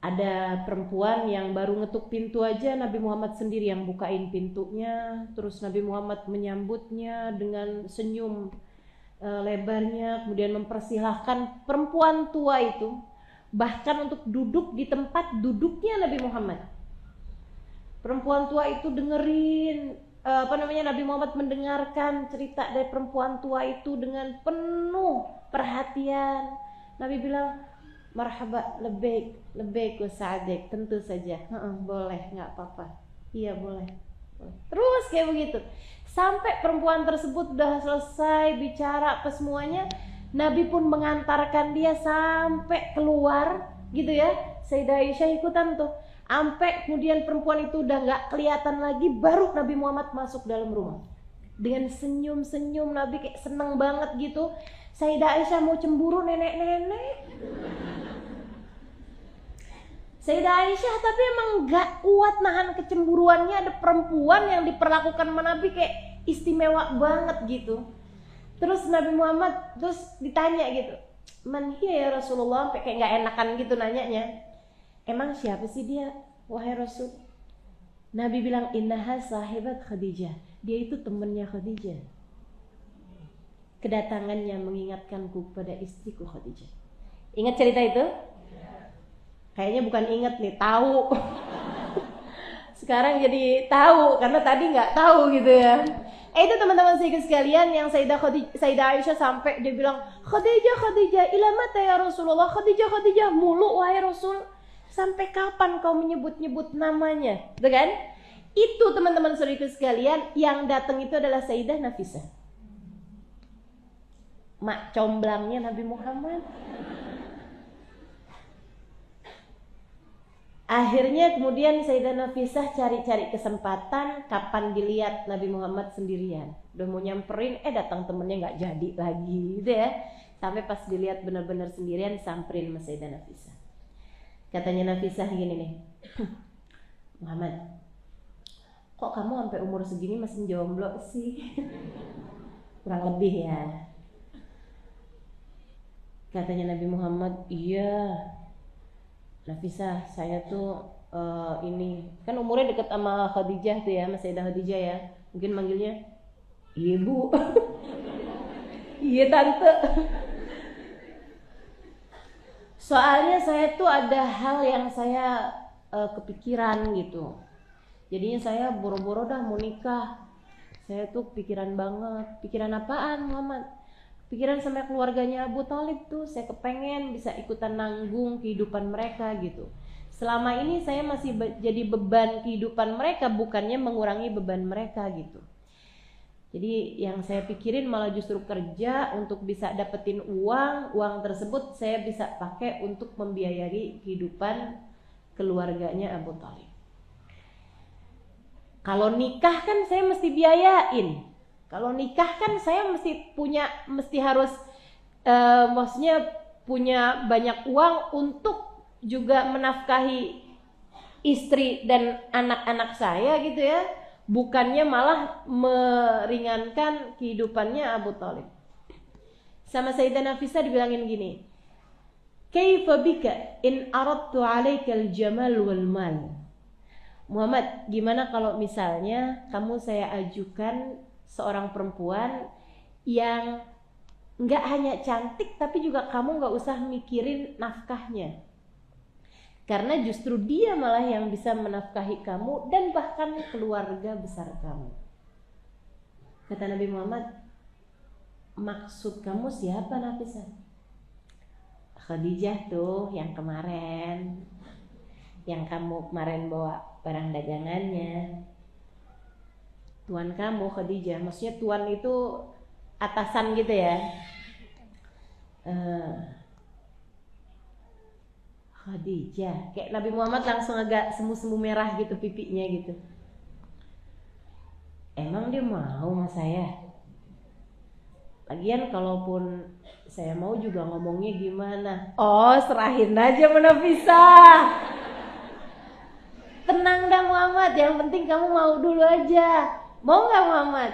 Ada perempuan yang baru ngetuk pintu aja Nabi Muhammad sendiri yang bukain pintunya, terus Nabi Muhammad menyambutnya dengan senyum lebarnya, kemudian mempersilahkan perempuan tua itu bahkan untuk duduk di tempat duduknya Nabi Muhammad. Perempuan tua itu dengerin Nabi Muhammad mendengarkan cerita dari perempuan tua itu dengan penuh perhatian. Nabi bilang, marhaba, lebih wa sa'adik, tentu saja. Boleh, nggak apa-apa. Iya boleh. Terus kayak begitu. Sampai perempuan tersebut udah selesai bicara apa semuanya, Nabi pun mengantarkan dia sampai keluar gitu ya. Sayyidah Aisyah ikutan tuh. Sampai kemudian perempuan itu udah nggak kelihatan lagi, baru Nabi Muhammad masuk dalam rumah. Dengan senyum-senyum, Nabi kayak seneng banget gitu. Sayyidah Aisyah mau cemburu nenek-nenek. Sayyidah Aisyah tapi emang gak kuat nahan kecemburuannya. Ada perempuan yang diperlakukan sama Nabi kayak istimewa banget gitu. Terus Nabi Muhammad terus ditanya gitu, man hiya ya Rasulullah, sampai kayak gak enakan gitu nanyanya. Emang siapa sih dia wahai Rasul? Nabi bilang, innaha sahibat Khadijah, dia itu temannya Khadijah. Kedatangannya mengingatkanku pada istriku Khadijah. Ingat cerita itu? Kayaknya bukan ingat nih, tahu. Sekarang jadi tahu karena tadi nggak tahu gitu ya. Itu teman-teman sekalian yang Sayyidah Aisyah sampai dia bilang, Khadijah, ila mata ya Rasulullah, Khadijah mulu wahai Rasul. Sampai kapan kau menyebut-nyebut namanya? Gitu kan? Itu teman-teman sekalian yang datang itu adalah Sayyidah Nafisah. Mak comblangnya Nabi Muhammad. Akhirnya kemudian Sayyidah Nafisah cari-cari kesempatan kapan dilihat Nabi Muhammad sendirian. Udah mau nyamperin, datang temennya gak jadi lagi gitu ya. Sampai pas dilihat benar-benar sendirian, samperin sama Sayyidah Nafisah. Katanya Nafisah gini nih, Muhammad, kok kamu sampai umur segini masih jomblo sih? Kurang lebih ya. Katanya Nabi Muhammad, iya Nafisah, saya tuh ini kan umurnya deket sama Khadijah tuh ya, sama Sayyidah Khadijah ya. Mungkin manggilnya ibu. Iya tante. Soalnya saya tuh ada hal yang saya kepikiran gitu. Jadinya saya boro-boro dah mau nikah. Saya tuh pikiran banget. Pikiran apaan Muhammad? Pikiran sama keluarganya Abu Thalib tuh. Saya kepengen bisa ikutan nanggung kehidupan mereka gitu. Selama ini saya masih jadi beban kehidupan mereka, bukannya mengurangi beban mereka gitu. Jadi yang saya pikirin malah justru kerja untuk bisa dapetin uang tersebut saya bisa pakai untuk membiayai kehidupan keluarganya Abu Thalib. Kalau nikah kan saya mesti biayain. Kalau nikah kan saya mesti harus maksudnya punya banyak uang untuk juga menafkahi istri dan anak-anak saya gitu ya. Bukannya malah meringankan kehidupannya Abu Thalib. Sama Sayyidah Nafisah dibilangin gini, kaifa bika in aradtu 'alaikal jamal wal mal. Muhammad, gimana kalau misalnya kamu saya ajukan seorang perempuan yang gak hanya cantik tapi juga kamu gak usah mikirin nafkahnya. Karena justru dia malah yang bisa menafkahi kamu dan bahkan keluarga besar kamu. Kata Nabi Muhammad, maksud kamu siapa Nafisah? Khadijah tuh yang kemarin, yang kamu kemarin bawa barang dagangannya. Tuan kamu Khadijah, maksudnya tuan itu atasan gitu ya. Khadijah, kayak Nabi Muhammad langsung agak semu-semu merah gitu pipinya gitu. Emang dia mau sama saya? Lagian kalaupun saya mau juga ngomongnya gimana? Oh, serahin aja sama Nafisah. Tenang dah Muhammad, yang penting kamu mau dulu aja. Mau gak Muhammad?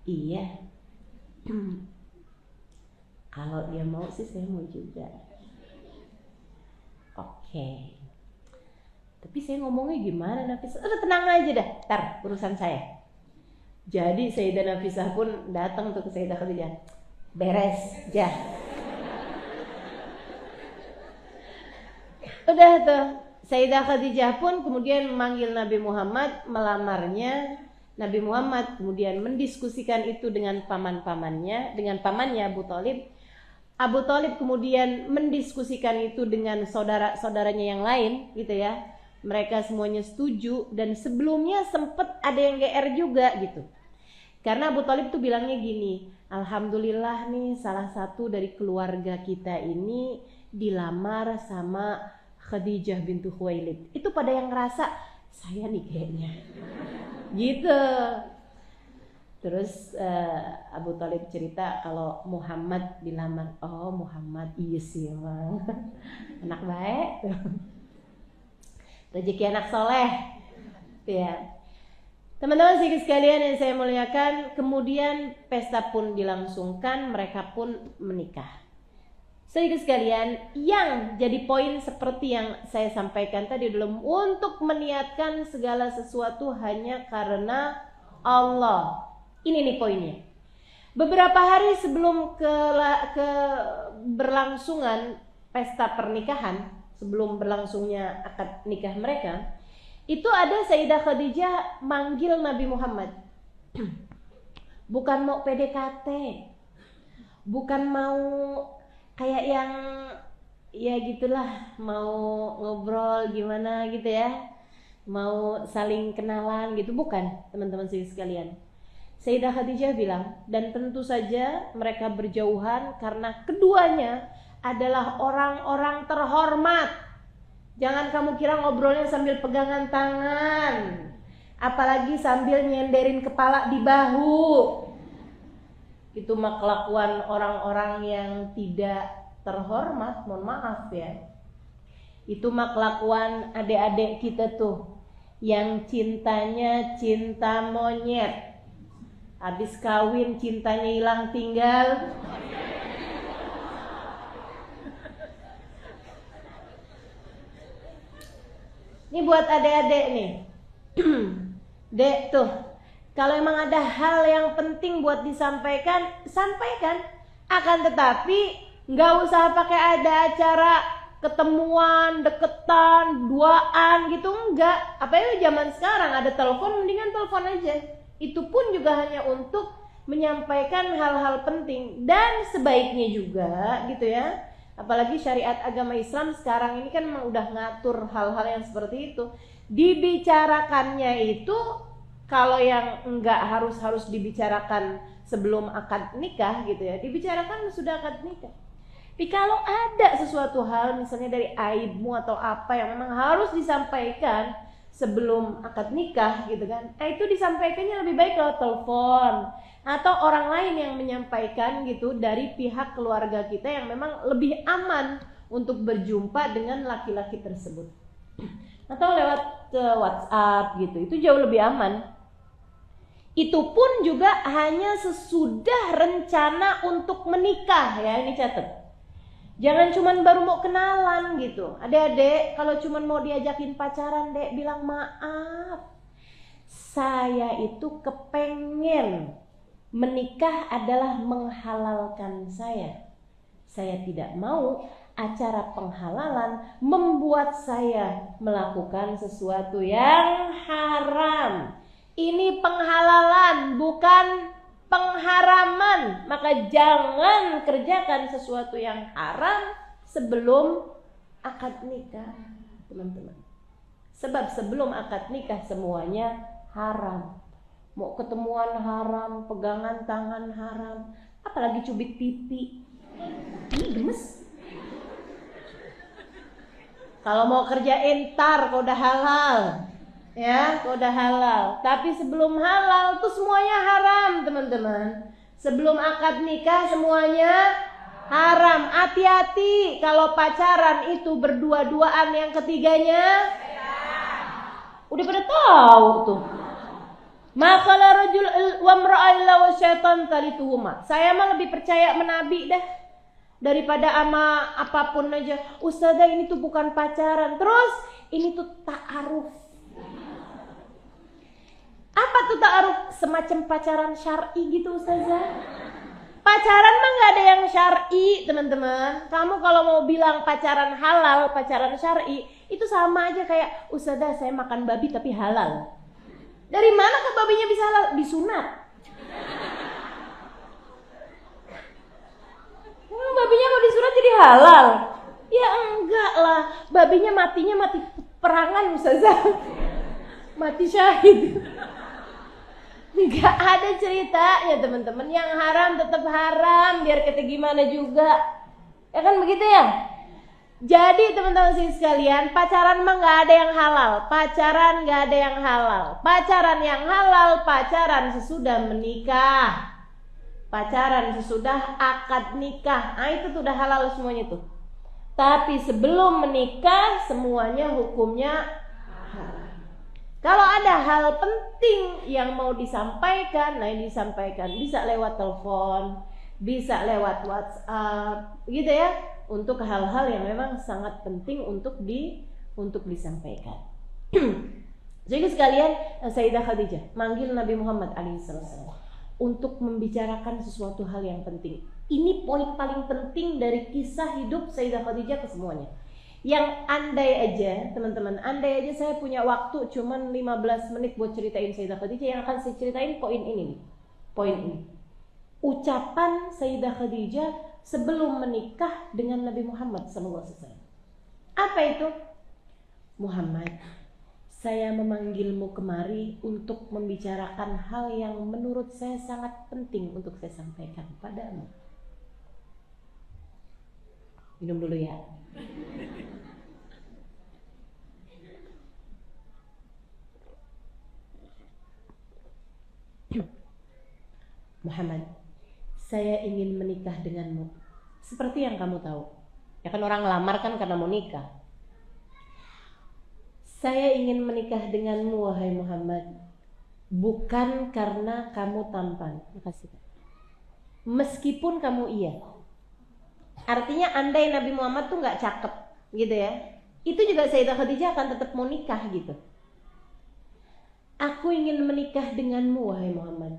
Iya. Kalau dia mau sih saya mau juga. Oke. Tapi saya ngomongnya gimana Nafisah? Udah tenang aja dah, ntar urusan saya. Jadi Sayyidah Nafisah pun datang tuh ke Sayyidah Khadijah. Beres, jah. Udah tuh, Sayyidah Khadijah pun kemudian memanggil Nabi Muhammad, melamarnya. Nabi Muhammad kemudian mendiskusikan itu dengan paman-pamannya, dengan pamannya Abu Thalib. Abu Thalib kemudian mendiskusikan itu dengan saudara-saudaranya yang lain, gitu ya. Mereka semuanya setuju dan sebelumnya sempat ada yang GR juga gitu. Karena Abu Thalib tuh bilangnya gini, alhamdulillah nih salah satu dari keluarga kita ini dilamar sama Khadijah bintu Khuwailid. Itu pada yang ngerasa saya nih kayaknya. Gitu. Terus Abu Thalib cerita kalau Muhammad dilamar. Oh Muhammad, iya sih emang. Anak baik tuh. Rezeki anak soleh. Ya. Teman-teman sekalian yang saya muliakan, kemudian pesta pun dilangsungkan, mereka pun menikah. Sedikit sekalian, yang jadi poin seperti yang saya sampaikan tadi dalam untuk meniatkan segala sesuatu hanya karena Allah. Ini nih poinnya. Beberapa hari sebelum ke berlangsungan pesta pernikahan, sebelum berlangsungnya akad nikah mereka, itu ada Sayyidah Khadijah manggil Nabi Muhammad. Bukan mau PDKT, bukan mau kayak yang ya gitulah, mau ngobrol gimana gitu ya, mau saling kenalan gitu, bukan teman-teman sekalian. Sayyidah Khadijah bilang, dan tentu saja mereka berjauhan karena keduanya adalah orang-orang terhormat. Jangan kamu kira ngobrolnya sambil pegangan tangan, apalagi sambil nyenderin kepala di bahu. Itu mah kelakuan orang-orang yang tidak terhormat, mohon maaf ya. Itu mah kelakuan adik-adik kita tuh yang cintanya cinta monyet. Habis kawin cintanya hilang tinggal. Ini buat adik-adik nih. Dek tuh, kalau emang ada hal yang penting buat disampaikan, sampaikan. Akan tetapi nggak usah pakai ada acara ketemuan, deketan, duaan gitu, enggak. Apalagi zaman sekarang ada telepon, mendingan telepon aja. Itu pun juga hanya untuk menyampaikan hal-hal penting. Dan sebaiknya juga gitu ya, apalagi syariat agama Islam sekarang ini kan memang udah ngatur hal-hal yang seperti itu. Dibicarakannya itu kalau yang enggak harus dibicarakan sebelum akad nikah gitu ya, dibicarakan sudah akad nikah. Tapi kalau ada sesuatu hal misalnya dari aibmu atau apa yang memang harus disampaikan sebelum akad nikah gitu kan, itu disampaikannya lebih baik lewat telepon atau orang lain yang menyampaikan gitu dari pihak keluarga kita yang memang lebih aman untuk berjumpa dengan laki-laki tersebut. Atau lewat WhatsApp gitu, itu jauh lebih aman. Itu pun juga hanya sesudah rencana untuk menikah ya, ini catat. Jangan cuman baru mau kenalan gitu. Adik-adik kalau cuman mau diajakin pacaran, dek bilang maaf. Saya itu kepengen menikah adalah menghalalkan saya. Saya tidak mau acara penghalalan membuat saya melakukan sesuatu yang haram. Ini penghalalan, bukan pengharaman. Maka jangan kerjakan sesuatu yang haram sebelum akad nikah, teman-teman. Sebab sebelum akad nikah semuanya haram. Mau ketemuan haram, pegangan tangan haram, apalagi cubit pipi. Ini gemes. Kalau mau kerjain tar kok udah halal. Ya, kok udah halal. Tapi sebelum halal tuh semuanya haram, teman-teman. Sebelum akad nikah semuanya haram. Hati-hati kalau pacaran itu berdua-duaan, yang ketiganya udah pada tahu tuh. Maka la rajul wa imra'a illa wa syaitan talituhuma. Saya mah lebih percaya menabi dah. Daripada ama apapun aja, ustazah ini tuh bukan pacaran, terus ini tuh ta'aruf. Apa tuh ta'aruf? Semacam pacaran syar'i gitu ustazah. Pacaran mah gak ada yang syar'i teman-teman. Kamu kalau mau bilang pacaran halal, pacaran syar'i, itu sama aja kayak ustazah saya makan babi tapi halal. Dari mana ke babinya bisa halal? Disunat. Babinya kalau disunat jadi halal? Ya enggak lah. Babinya matinya mati perangan ustazah. Mati syahid. Enggak ada cerita ya teman-teman. Yang haram tetap haram, biar kita gimana juga. Ya kan begitu ya? Jadi teman-teman sekalian, pacaran mah gak ada yang halal. Pacaran gak ada yang halal. Pacaran yang halal, pacaran sesudah menikah. Pacaran sesudah akad nikah. Nah itu tuh udah halal semuanya tuh. Tapi sebelum menikah semuanya hukumnya halal. Kalau ada hal penting yang mau disampaikan, nah ini disampaikan. Bisa lewat telepon, bisa lewat WhatsApp, gitu ya. Untuk hal-hal yang memang sangat penting untuk disampaikan. Jadi sekalian, Sayyidah Khadijah manggil Nabi Muhammad SAW untuk membicarakan sesuatu hal yang penting. Ini poin paling penting dari kisah hidup Sayyidah Khadijah ke semuanya. Yang andai aja, teman-teman, andai aja saya punya waktu cuman 15 menit buat ceritain Sayyidah Khadijah, yang akan saya ceritain poin ini nih. Poin ini. Ucapan Sayyidah Khadijah sebelum menikah dengan Nabi Muhammad SAW. Apa itu? Muhammad, saya memanggilmu kemari untuk membicarakan hal yang menurut saya sangat penting untuk saya sampaikan padamu. Minum dulu ya. Muhammad, saya ingin menikah denganmu. Seperti yang kamu tahu. Ya kan orang lamar kan karena mau nikah. Saya ingin menikah denganmu wahai Muhammad, bukan karena kamu tampan. Makasih. Meskipun kamu iya. Artinya andai Nabi Muhammad tuh gak cakep gitu ya, itu juga Sayyidah Khadijah akan tetap mau nikah gitu. Aku ingin menikah denganmu wahai Muhammad,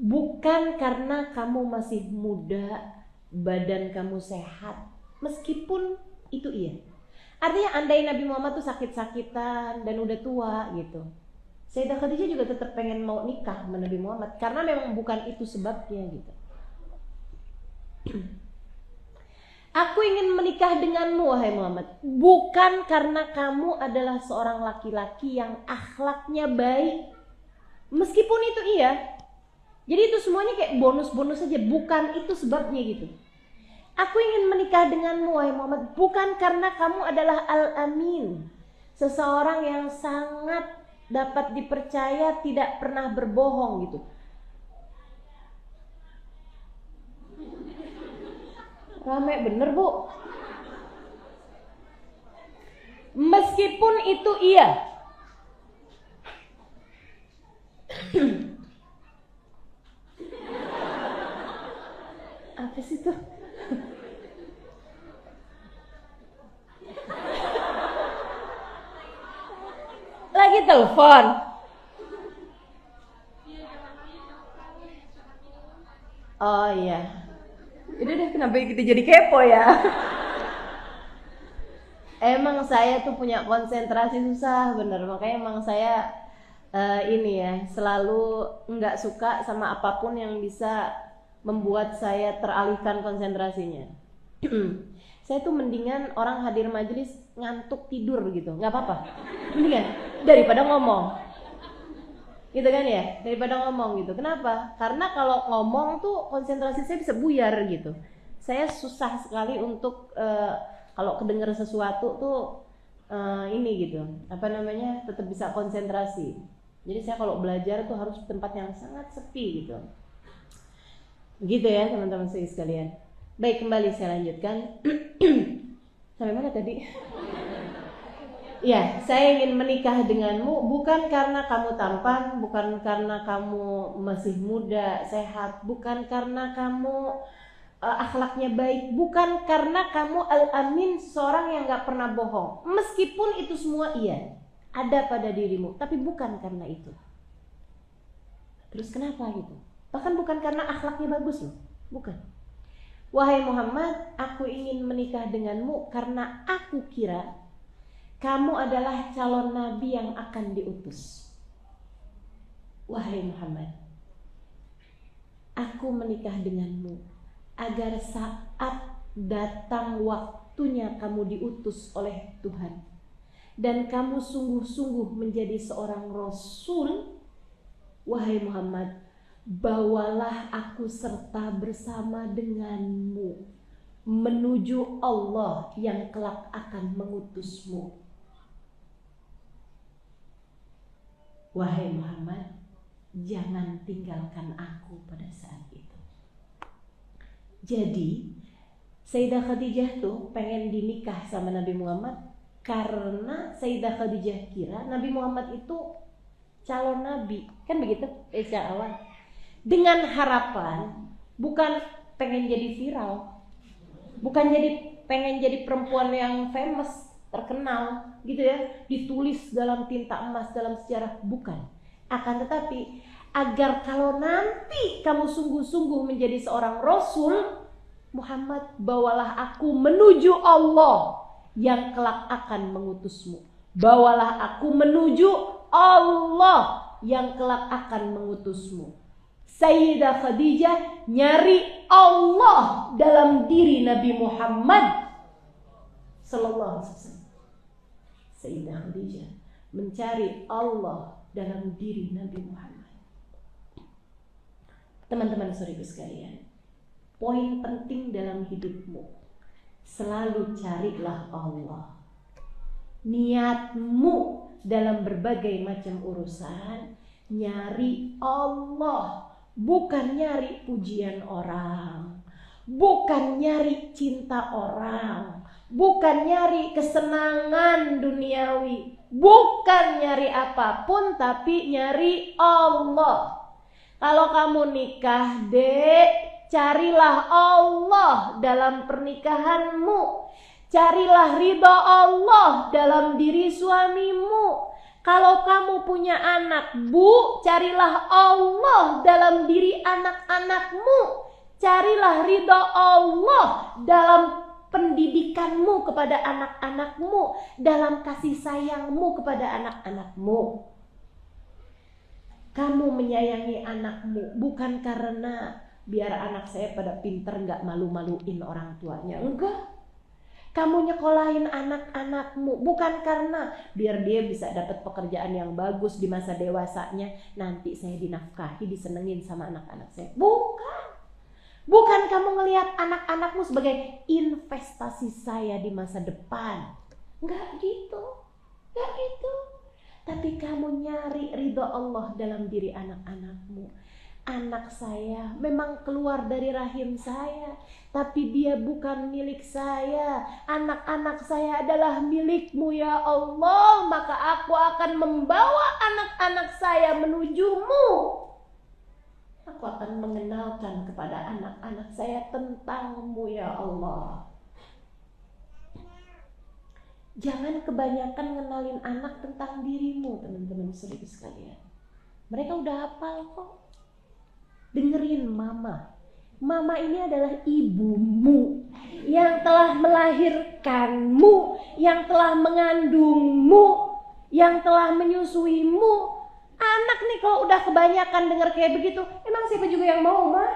bukan karena kamu masih muda, badan kamu sehat. Meskipun itu iya. Artinya andai Nabi Muhammad tuh sakit-sakitan dan udah tua gitu, Sayyidah Khadijah juga tetap pengen mau nikah sama Nabi Muhammad, karena memang bukan itu sebabnya gitu. Aku ingin menikah denganmu wahai Muhammad, bukan karena kamu adalah seorang laki-laki yang akhlaknya baik. Meskipun itu iya. Jadi itu semuanya kayak bonus-bonus saja, bukan itu sebabnya gitu. Aku ingin menikah denganmu wahai Muhammad, bukan karena kamu adalah Al-Amin, seseorang yang sangat dapat dipercaya, tidak pernah berbohong gitu. Rame bener bu. Meskipun itu iya. Apa sih tuh? Lagi telepon. Oh iya. Udah deh, kenapa kita jadi kepo ya? Emang saya tuh punya konsentrasi susah bener, makanya emang saya ini ya selalu nggak suka sama apapun yang bisa membuat saya teralihkan konsentrasinya. Saya tuh mendingan orang hadir majelis ngantuk tidur gitu, nggak apa-apa, mendingan daripada ngomong. Gitu kan ya, daripada ngomong gitu. Kenapa? Karena kalau ngomong tuh konsentrasi saya bisa buyar gitu. Saya susah sekali untuk kalau kedenger sesuatu tuh ini gitu, apa namanya, tetap bisa konsentrasi. Jadi saya kalau belajar tuh harus tempat yang sangat sepi gitu. Gitu ya teman-teman sekalian. Baik, kembali saya lanjutkan. Sampai mana tadi? Ya, saya ingin menikah denganmu bukan karena kamu tampan, bukan karena kamu masih muda, sehat, bukan karena kamu akhlaknya baik, bukan karena kamu al-amin, seorang yang gak pernah bohong. Meskipun itu semua iya, ada pada dirimu, tapi bukan karena itu. Terus kenapa gitu? Bahkan bukan karena akhlaknya bagus loh, bukan. Wahai Muhammad, aku ingin menikah denganmu karena aku kira kamu adalah calon nabi yang akan diutus. Wahai Muhammad, aku menikah denganmu agar saat datang waktunya kamu diutus oleh Tuhan dan kamu sungguh-sungguh menjadi seorang Rasul. Wahai Muhammad, bawalah aku serta bersama denganmu menuju Allah yang kelak akan mengutusmu. Wahai Muhammad, jangan tinggalkan aku pada saat itu. Jadi Sayyidah Khadijah tuh pengen dinikah sama Nabi Muhammad karena Sayyidah Khadijah kira Nabi Muhammad itu calon nabi, kan begitu sejak awal. Dengan harapan bukan pengen jadi viral, bukan pengen jadi perempuan yang famous, terkenal gitu ya, ditulis dalam tinta emas dalam sejarah, bukan. Akan tetapi agar kalau nanti kamu sungguh-sungguh menjadi seorang Rasul, Muhammad, bawalah aku menuju Allah yang kelak akan mengutusmu. Bawalah aku menuju Allah yang kelak akan mengutusmu. Sayyidah Khadijah nyari Allah dalam diri Nabi Muhammad sallallahu alaihi wasallam. Sayyidah Khadijah mencari Allah dalam diri Nabi Muhammad. Teman-teman saudaraku sekalian, poin penting dalam hidupmu, selalu carilah Allah. Niatmu dalam berbagai macam urusan, nyari Allah, bukan nyari pujian orang, bukan nyari cinta orang, bukan nyari kesenangan duniawi, bukan nyari apapun, tapi nyari Allah. Kalau kamu nikah, dek, carilah Allah dalam pernikahanmu. Carilah ridha Allah dalam diri suamimu. Kalau kamu punya anak, bu, carilah Allah dalam diri anak-anakmu. Carilah ridha Allah dalam pendidikanmu kepada anak-anakmu, dalam kasih sayangmu kepada anak-anakmu. Kamu menyayangi anakmu bukan karena biar anak saya pada pinter gak malu-maluin orang tuanya, enggak. Kamu nyekolahin anak-anakmu bukan karena biar dia bisa dapat pekerjaan yang bagus di masa dewasanya, nanti saya dinafkahi, disenengin sama anak-anak saya. Bukan kamu ngelihat anak-anakmu sebagai investasi saya di masa depan. Enggak gitu. Tapi kamu nyari ridha Allah dalam diri anak-anakmu. Anak saya memang keluar dari rahim saya, tapi dia bukan milik saya. Anak-anak saya adalah milikmu ya Allah, maka aku akan membawa anak-anak saya menujumu. Aku akan mengenalkan kepada anak-anak saya tentangmu ya Allah. Jangan kebanyakan ngenalin anak tentang dirimu, teman-teman saudara sekalian. Mereka udah hafal kok. Dengerin mama. Mama ini adalah ibumu yang telah melahirkanmu, yang telah mengandungmu, yang telah menyusuimu. Anak nih kalau udah kebanyakan denger kayak begitu, emang siapa juga yang mau, Ma?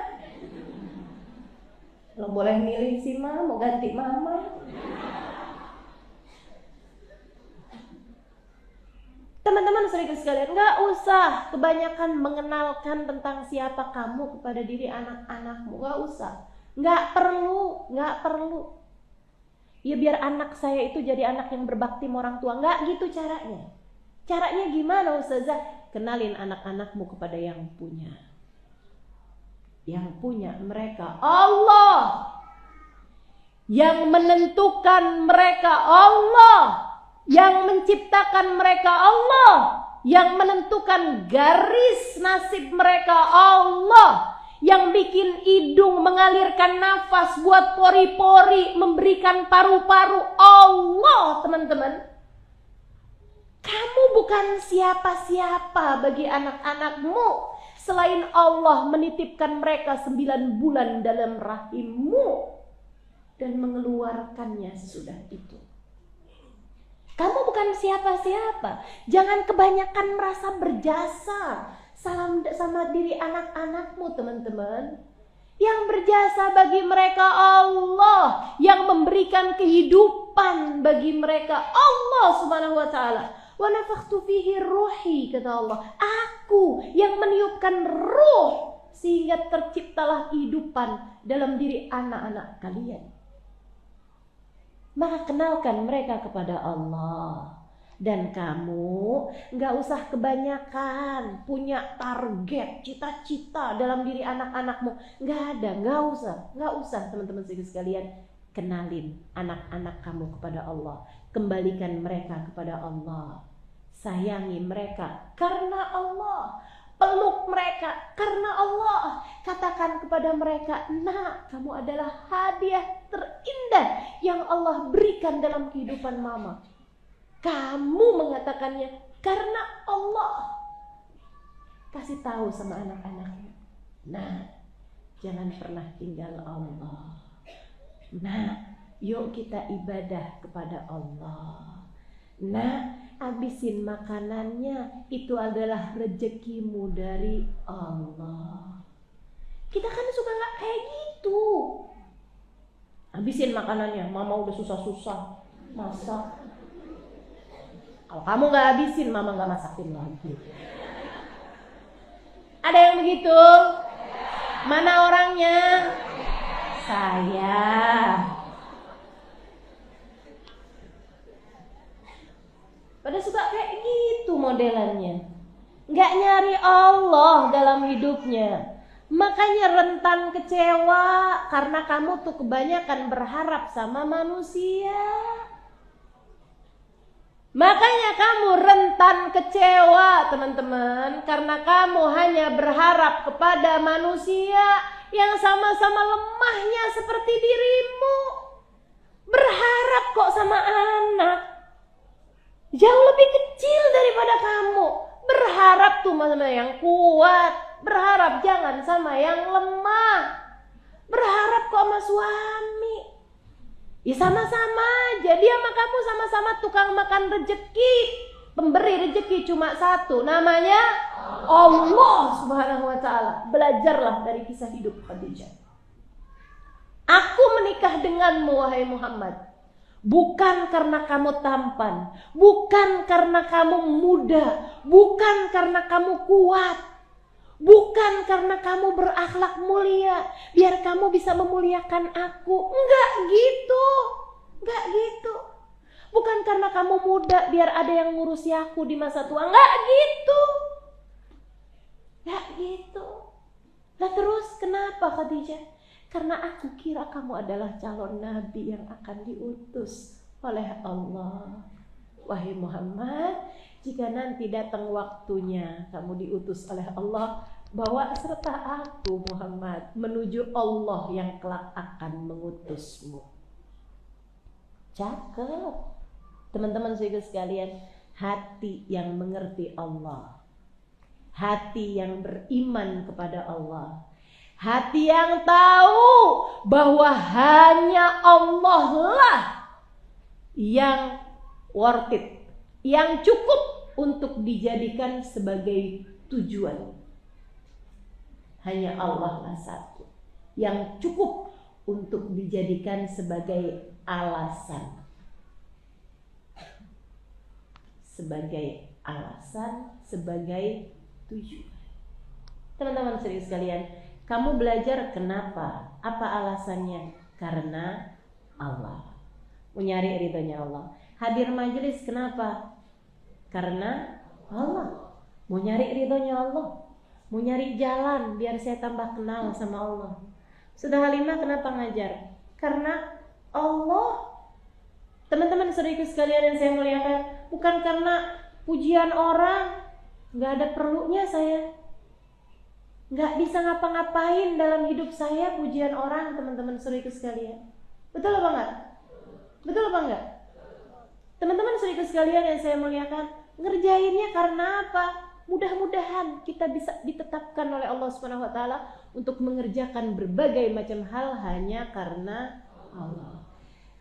Lo boleh milih sih, Ma, mau ganti mama. Teman-teman saudara sekalian, gak usah kebanyakan mengenalkan tentang siapa kamu kepada diri anak-anakmu. Gak usah, gak perlu. Ya biar anak saya itu jadi anak yang berbakti sama orang tua. Gak gitu caranya. Caranya gimana Ustazah? Kenalin anak-anakmu kepada yang punya. Yang punya mereka Allah. Yang menentukan mereka Allah. Yang menciptakan mereka Allah, yang menentukan garis nasib mereka Allah, yang bikin hidung mengalirkan nafas, buat pori-pori, memberikan paru-paru, Allah, teman-teman. Kamu bukan siapa-siapa bagi anak-anakmu selain Allah menitipkan mereka 9 bulan dalam rahimmu dan mengeluarkannya sesudah itu. Kamu bukan siapa-siapa. Jangan kebanyakan merasa berjasa sama diri anak-anakmu, teman-teman. Yang berjasa bagi mereka Allah, yang memberikan kehidupan bagi mereka Allah Subhanahu wa taala. Wa nafakhtu fihi ruhi, kata Allah. Aku yang meniupkan ruh sehingga terciptalah kehidupan dalam diri anak-anak kalian. Maka kenalkan mereka kepada Allah. Dan kamu gak usah kebanyakan punya target, cita-cita dalam diri anak-anakmu. Gak ada, gak usah teman-teman sekalian. Kenalin anak-anak kamu kepada Allah. Kembalikan mereka kepada Allah. Sayangi mereka karena Allah. Peluk mereka karena Allah. Katakan kepada mereka, nak, kamu adalah hadiah terindah yang Allah berikan dalam kehidupan mama. Kamu mengatakannya karena Allah. Kasih tahu sama anak-anaknya, nah, jangan pernah tinggal Allah. Nah, yuk kita ibadah kepada Allah. Nah, habisin makanannya, itu adalah rezekimu dari Allah. Kita kan suka gak kayak gitu. Habisin makanannya, mama udah susah-susah masak. Kalau kamu gak habisin, mama gak masakin lagi. Ada yang begitu? Mana orangnya? Saya. Pada suka kayak gitu modelannya. Gak nyari Allah dalam hidupnya. Makanya rentan kecewa karena kamu tuh kebanyakan berharap sama manusia. Makanya kamu rentan kecewa, teman-teman, karena kamu hanya berharap kepada manusia yang sama-sama lemahnya seperti dirimu. Berharap kok sama anak jauh lebih kecil daripada kamu. Berharap tuh sama yang kuat. Berharap jangan sama yang lemah. Berharap kok sama suami. Ya sama-sama aja. Dia sama kamu sama-sama tukang makan rezeki. Pemberi rezeki cuma satu. Namanya Allah Subhanahu wa ta'ala. Belajarlah dari kisah hidup Khadijah. Aku menikah denganmu, wahai Muhammad, bukan karena kamu tampan, bukan karena kamu muda, bukan karena kamu kuat, bukan karena kamu berakhlak mulia, biar kamu bisa memuliakan aku. Enggak gitu. Enggak gitu. Bukan karena kamu muda, biar ada yang ngurusi aku di masa tua. Enggak gitu. Enggak gitu. Nah terus kenapa Khadijah? Karena aku kira kamu adalah calon nabi yang akan diutus oleh Allah. Wahai Muhammad, jika nanti datang waktunya kamu diutus oleh Allah, bawa serta aku Muhammad menuju Allah yang kelak akan mengutusmu. Cakep. Teman-teman sekalian, hati yang mengerti Allah, hati yang beriman kepada Allah, hati yang tahu bahwa hanya Allah lah yang worth it, yang cukup untuk dijadikan sebagai tujuan. Hanya Allah lah satu yang cukup untuk dijadikan sebagai alasan. Sebagai alasan, sebagai tujuan. Teman-teman sekalian, kamu belajar kenapa? Apa alasannya? Karena Allah. Mau nyari ridhonya Allah. Hadir majelis kenapa? Karena Allah. Mau nyari ridhonya Allah. Mau nyari jalan biar saya tambah kenal sama Allah. Sudah Halimah kenapa ngajar? Karena Allah. Teman-teman saudaraku sekalian yang saya muliakan, bukan karena pujian orang. Gak ada perlunya saya. nggak bisa ngapa-ngapain dalam hidup saya pujian orang, teman-teman saudaraku sekalian. Betul apa enggak? Betul apa enggak? Teman-teman saudaraku sekalian yang saya muliakan, ngerjainnya karena apa? Mudah-mudahan kita bisa ditetapkan oleh Allah Subhanahu wa taala untuk mengerjakan berbagai macam hal hanya karena Allah.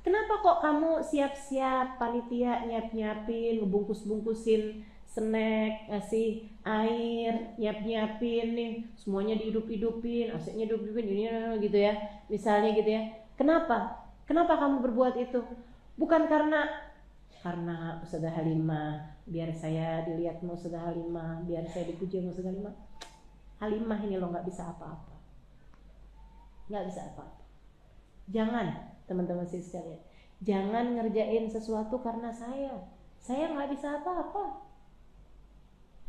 Kenapa kok kamu siap-siap panitia nyiap-nyiapin, ngebungkus-bungkusin snack, ngasih air, nyiap-nyiapin nih, semuanya dihidup-hidupin, AC-nya dihidup-hidupin, ini gitu ya. Misalnya gitu ya. Kenapa? Kenapa kamu berbuat itu? Bukan karena Ustazah Halimah, biar saya dilihat sama Ustazah Halimah, biar saya dipuji sama Ustazah Halimah. Halimah ini loh nggak bisa apa-apa. Nggak bisa apa-apa. Jangan, teman-teman sekalian, jangan ngerjain sesuatu karena saya nggak bisa apa-apa.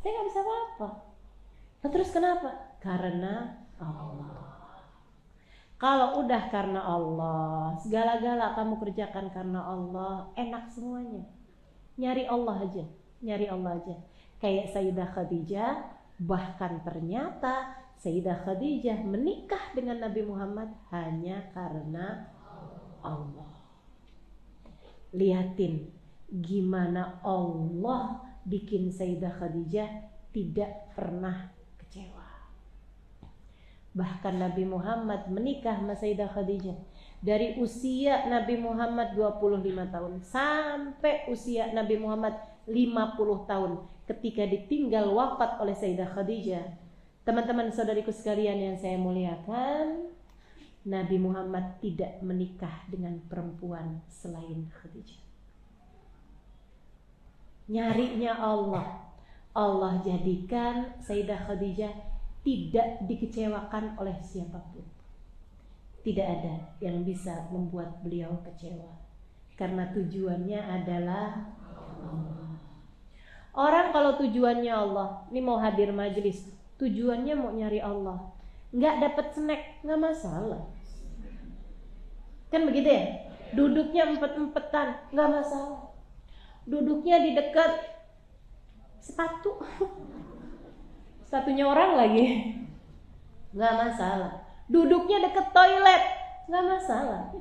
Saya nggak bisa apa-apa. Nah, terus kenapa? Karena Allah. Kalau udah karena Allah, segala-gala kamu kerjakan karena Allah, enak semuanya. Nyari Allah aja, nyari Allah aja. Kayak Sayyidah Khadijah, bahkan ternyata Sayyidah Khadijah menikah dengan Nabi Muhammad hanya karena Allah. Lihatin gimana Allah bikin Sayyidah Khadijah tidak pernah kecewa. Bahkan Nabi Muhammad menikah sama Sayyidah Khadijah dari usia Nabi Muhammad 25 tahun sampai usia Nabi Muhammad 50 tahun ketika ditinggal wafat oleh Sayyidah Khadijah. Teman-teman saudariku sekalian yang saya muliakan, Nabi Muhammad tidak menikah dengan perempuan selain Khadijah. Nyarinya Allah. Allah jadikan Sayyidah Khadijah tidak dikecewakan oleh siapapun. Tidak ada yang bisa membuat beliau kecewa, karena tujuannya adalah Allah. Orang kalau tujuannya Allah, ini mau hadir majelis, tujuannya mau nyari Allah, nggak dapat snack, nggak masalah. Kan begitu ya? Duduknya empet-empetan, nggak masalah. Duduknya di dekat sepatu, sepatunya orang lagi, nggak masalah. Duduknya deket toilet, nggak masalah.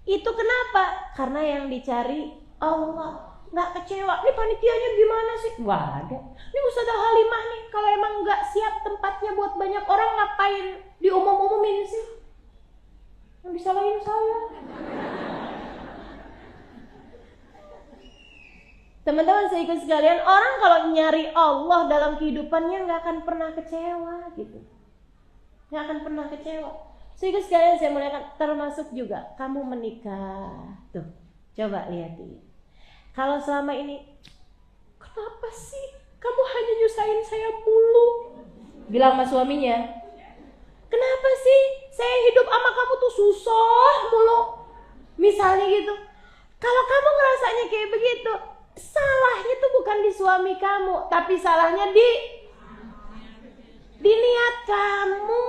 Itu kenapa? Karena yang dicari Allah. Nggak kecewa. Ini panitianya gimana sih? Nggak ada. Ini Ustazah Halimah nih, kalau emang nggak siap tempatnya buat banyak orang, ngapain diumum-umumin sih? Yang disalahin saya. Teman-teman saya ikut sekalian, orang kalau nyari Allah dalam kehidupannya nggak akan pernah kecewa gitu. Nggak akan pernah kecewa. Saya ikut sekalian, saya muliakan, termasuk juga kamu menikah. Tuh, coba lihat ini. Kalau selama ini, kenapa sih kamu hanya nyusahin saya mulu? Bilang sama suaminya, kenapa sih saya hidup sama kamu tuh susah mulu? Misalnya gitu. Kalau kamu ngerasanya kayak begitu, salahnya tuh bukan di suami kamu, tapi salahnya di niat kamu.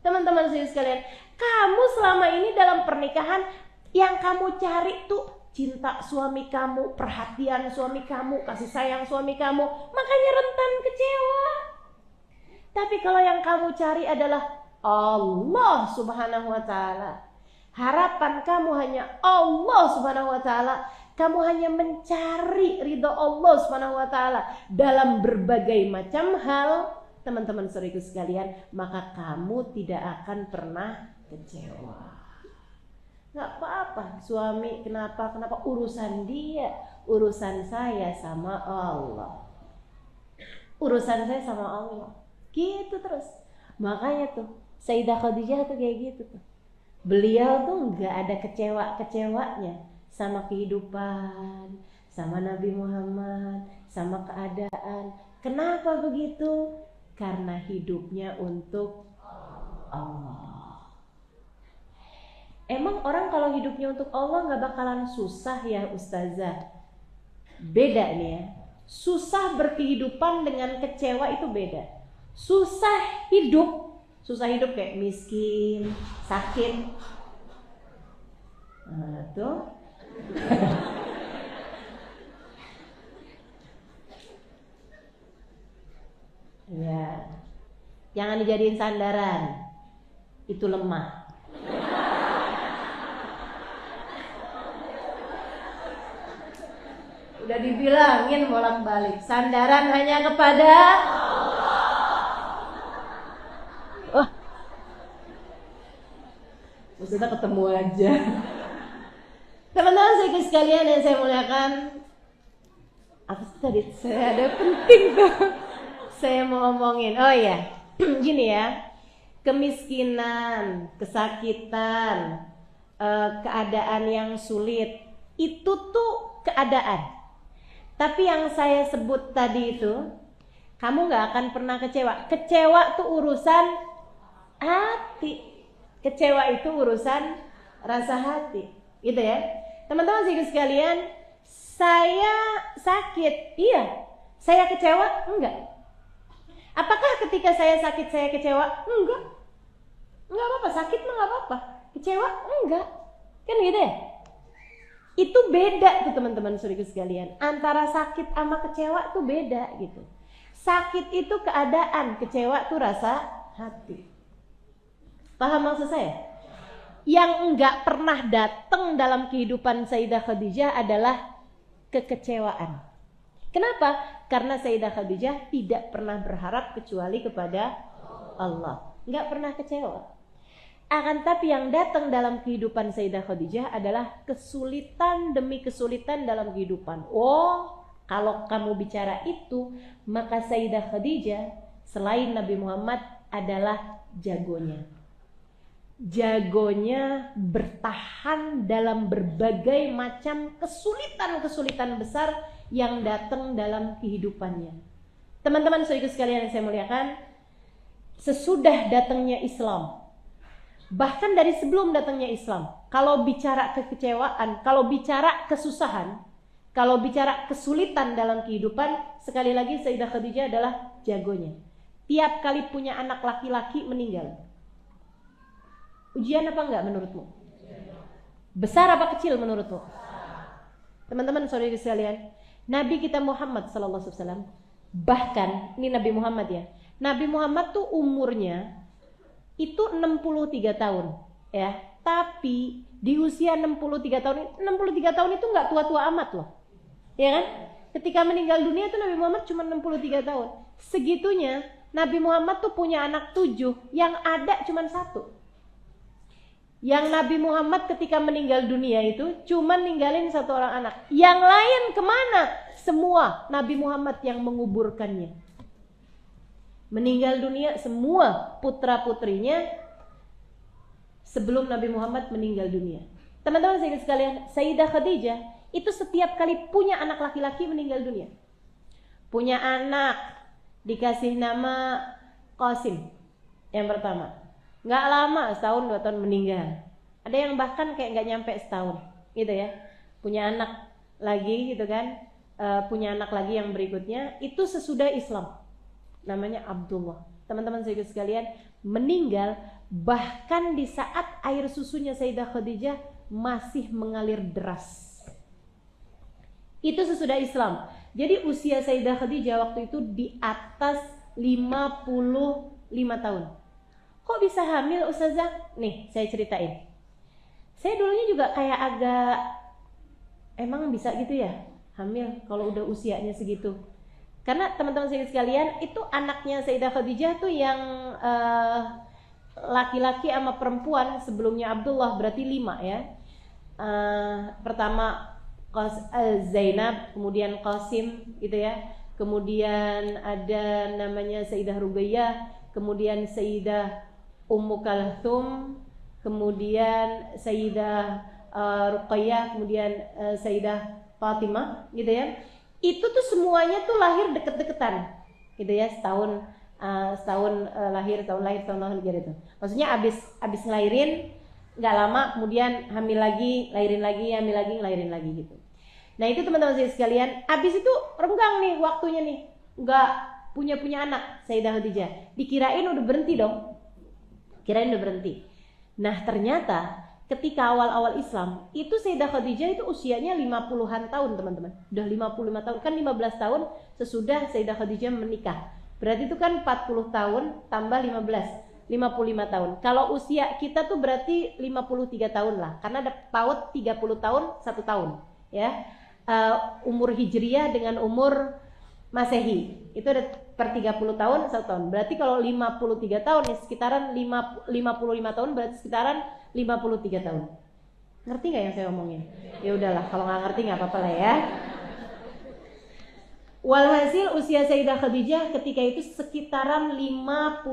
Teman-teman saya sekalian, kamu selama ini dalam pernikahan yang kamu cari tuh cinta suami kamu, perhatian suami kamu, kasih sayang suami kamu, makanya rentan kecewa. Tapi kalau yang kamu cari adalah Allah Subhanahu wa taala, harapan kamu hanya Allah Subhanahu wa taala, kamu hanya mencari ridho Allah Subhanahu wa taala dalam berbagai macam hal, teman-teman saudaraku sekalian, maka kamu tidak akan pernah kecewa. Nggak apa-apa, suami kenapa urusan dia, urusan saya sama Allah. Urusan saya sama Allah. Gitu terus. Makanya tuh Sayyidah Khadijah tuh kayak gitu tuh. Beliau tuh nggak ada kecewa-kecewanya sama kehidupan, sama Nabi Muhammad, sama keadaan. Kenapa begitu? Karena hidupnya untuk Allah. Emang orang kalau hidupnya untuk Allah nggak bakalan susah ya Ustazah? Beda nih ya. Susah berkehidupan dengan kecewa itu beda. Susah hidup kayak miskin, sakit. Nah, tuh. Ya. Jangan dijadiin sandaran. Itu lemah. Udah dibilangin bolak-balik, sandaran hanya kepada Allah. Maksudnya ketemu aja. Teman-teman sekalian yang saya muliakan, apa sih tadi? Saya ada penting tuh. Saya mau ngomongin. Oh ya, gini ya. Kemiskinan, kesakitan, keadaan yang sulit, itu tuh keadaan. Tapi yang saya sebut tadi itu, kamu gak akan pernah kecewa. Kecewa tuh urusan hati. Kecewa itu urusan rasa hati. Gitu ya. Teman-teman sekalian, saya sakit. Iya. Saya kecewa? Enggak. Apakah ketika saya sakit saya kecewa? Enggak. Enggak apa-apa. Sakit mah gak apa-apa. Kecewa? Enggak. Kan gitu ya. Itu beda tuh teman-teman saudara sekalian. Antara sakit sama kecewa tuh beda gitu. Sakit itu keadaan, kecewa tuh rasa hati. Paham maksud saya? Yang enggak pernah datang dalam kehidupan Sayyidah Khadijah adalah kekecewaan. Kenapa? Karena Sayyidah Khadijah tidak pernah berharap kecuali kepada Allah. Enggak pernah kecewa. Akan tapi yang datang dalam kehidupan Sayyidah Khadijah adalah kesulitan demi kesulitan dalam kehidupan. Oh, kalau kamu bicara itu, maka Sayyidah Khadijah selain Nabi Muhammad adalah jagonya. Jagonya bertahan dalam berbagai macam kesulitan-kesulitan besar yang datang dalam kehidupannya. Teman-teman saudara sekalian yang saya muliakan, sesudah datangnya Islam, bahkan dari sebelum datangnya Islam, kalau bicara kekecewaan, kalau bicara kesusahan, kalau bicara kesulitan dalam kehidupan, sekali lagi Sayyidah Khadijah adalah jagonya. Tiap kali punya anak laki-laki meninggal. Ujian apa enggak menurutmu? Besar apa kecil menurutmu? Teman-teman saudara sekalian, Nabi kita Muhammad SAW, bahkan ini Nabi Muhammad ya. Nabi Muhammad tuh umurnya itu 63 tahun ya, tapi di usia 63 tahun itu nggak tua-tua amat loh, ya kan? Ketika meninggal dunia itu Nabi Muhammad cuma 63 tahun. Segitunya Nabi Muhammad tuh punya anak 7, yang ada cuma 1. Yang Nabi Muhammad ketika meninggal dunia itu cuma ninggalin 1 orang anak. Yang lain kemana? Semua Nabi Muhammad yang menguburkannya. Meninggal dunia semua putra-putrinya sebelum Nabi Muhammad meninggal dunia. Teman-teman sekalian, Sayyidah Khadijah itu setiap kali punya anak laki-laki meninggal dunia. Punya anak dikasih nama Qasim yang pertama. Nggak lama, setahun 2 tahun meninggal. Ada yang bahkan kayak nggak nyampe setahun gitu ya. Punya anak lagi gitu kan, punya anak lagi yang berikutnya, itu sesudah Islam. Namanya Abdullah. Teman-teman sekalian, meninggal bahkan di saat air susunya Sayyidah Khadijah masih mengalir deras. Itu sesudah Islam. Jadi usia Sayyidah Khadijah waktu itu di atas 55 tahun. Kok bisa hamil Ustazah? Nih saya ceritain. Saya dulunya juga kayak agak, emang bisa gitu ya hamil kalau udah usianya segitu. Karena teman-teman sekalian, itu anaknya Sayyidah Khadijah tuh yang laki-laki sama perempuan, sebelumnya Abdullah berarti 5 ya. Pertama Zainab, kemudian Qasim gitu ya. Kemudian ada namanya Sayyidah Rubaiyah, kemudian Sayyidah Ummu Kalthum, kemudian Sayyidah Ruqayyah, kemudian Sayyidah Fatimah gitu ya. Itu tuh semuanya tuh lahir deket-deketan gitu ya, setahun lahir gitu. Maksudnya abis ngelahirin nggak lama kemudian hamil lagi, lahirin lagi gitu. Nah itu teman-teman sekalian, abis itu renggang nih waktunya nih, nggak punya anak Sayyidah Khadijah. Dikirain udah berhenti dong, Nah ternyata ketika awal-awal Islam, itu Sayyidah Khadijah itu usianya 50-an tahun teman-teman. Udah 55 tahun, kan 15 tahun sesudah Sayyidah Khadijah menikah. Berarti itu kan 40 tahun tambah 15, 55 tahun. Kalau usia kita tuh berarti 53 tahun lah, karena ada PAUD 30 tahun 1 tahun ya. Umur Hijriyah dengan umur Masehi itu ada per 30 tahun 1 tahun. Berarti kalau 53 tahun ya sekitaran 55 tahun, berarti sekitaran 53 tahun. Ngerti gak yang saya omongin? Ya udahlah, kalau nggak ngerti nggak apa-apa lah ya. Walhasil usia Sayyidah Khadijah ketika itu sekitaran 53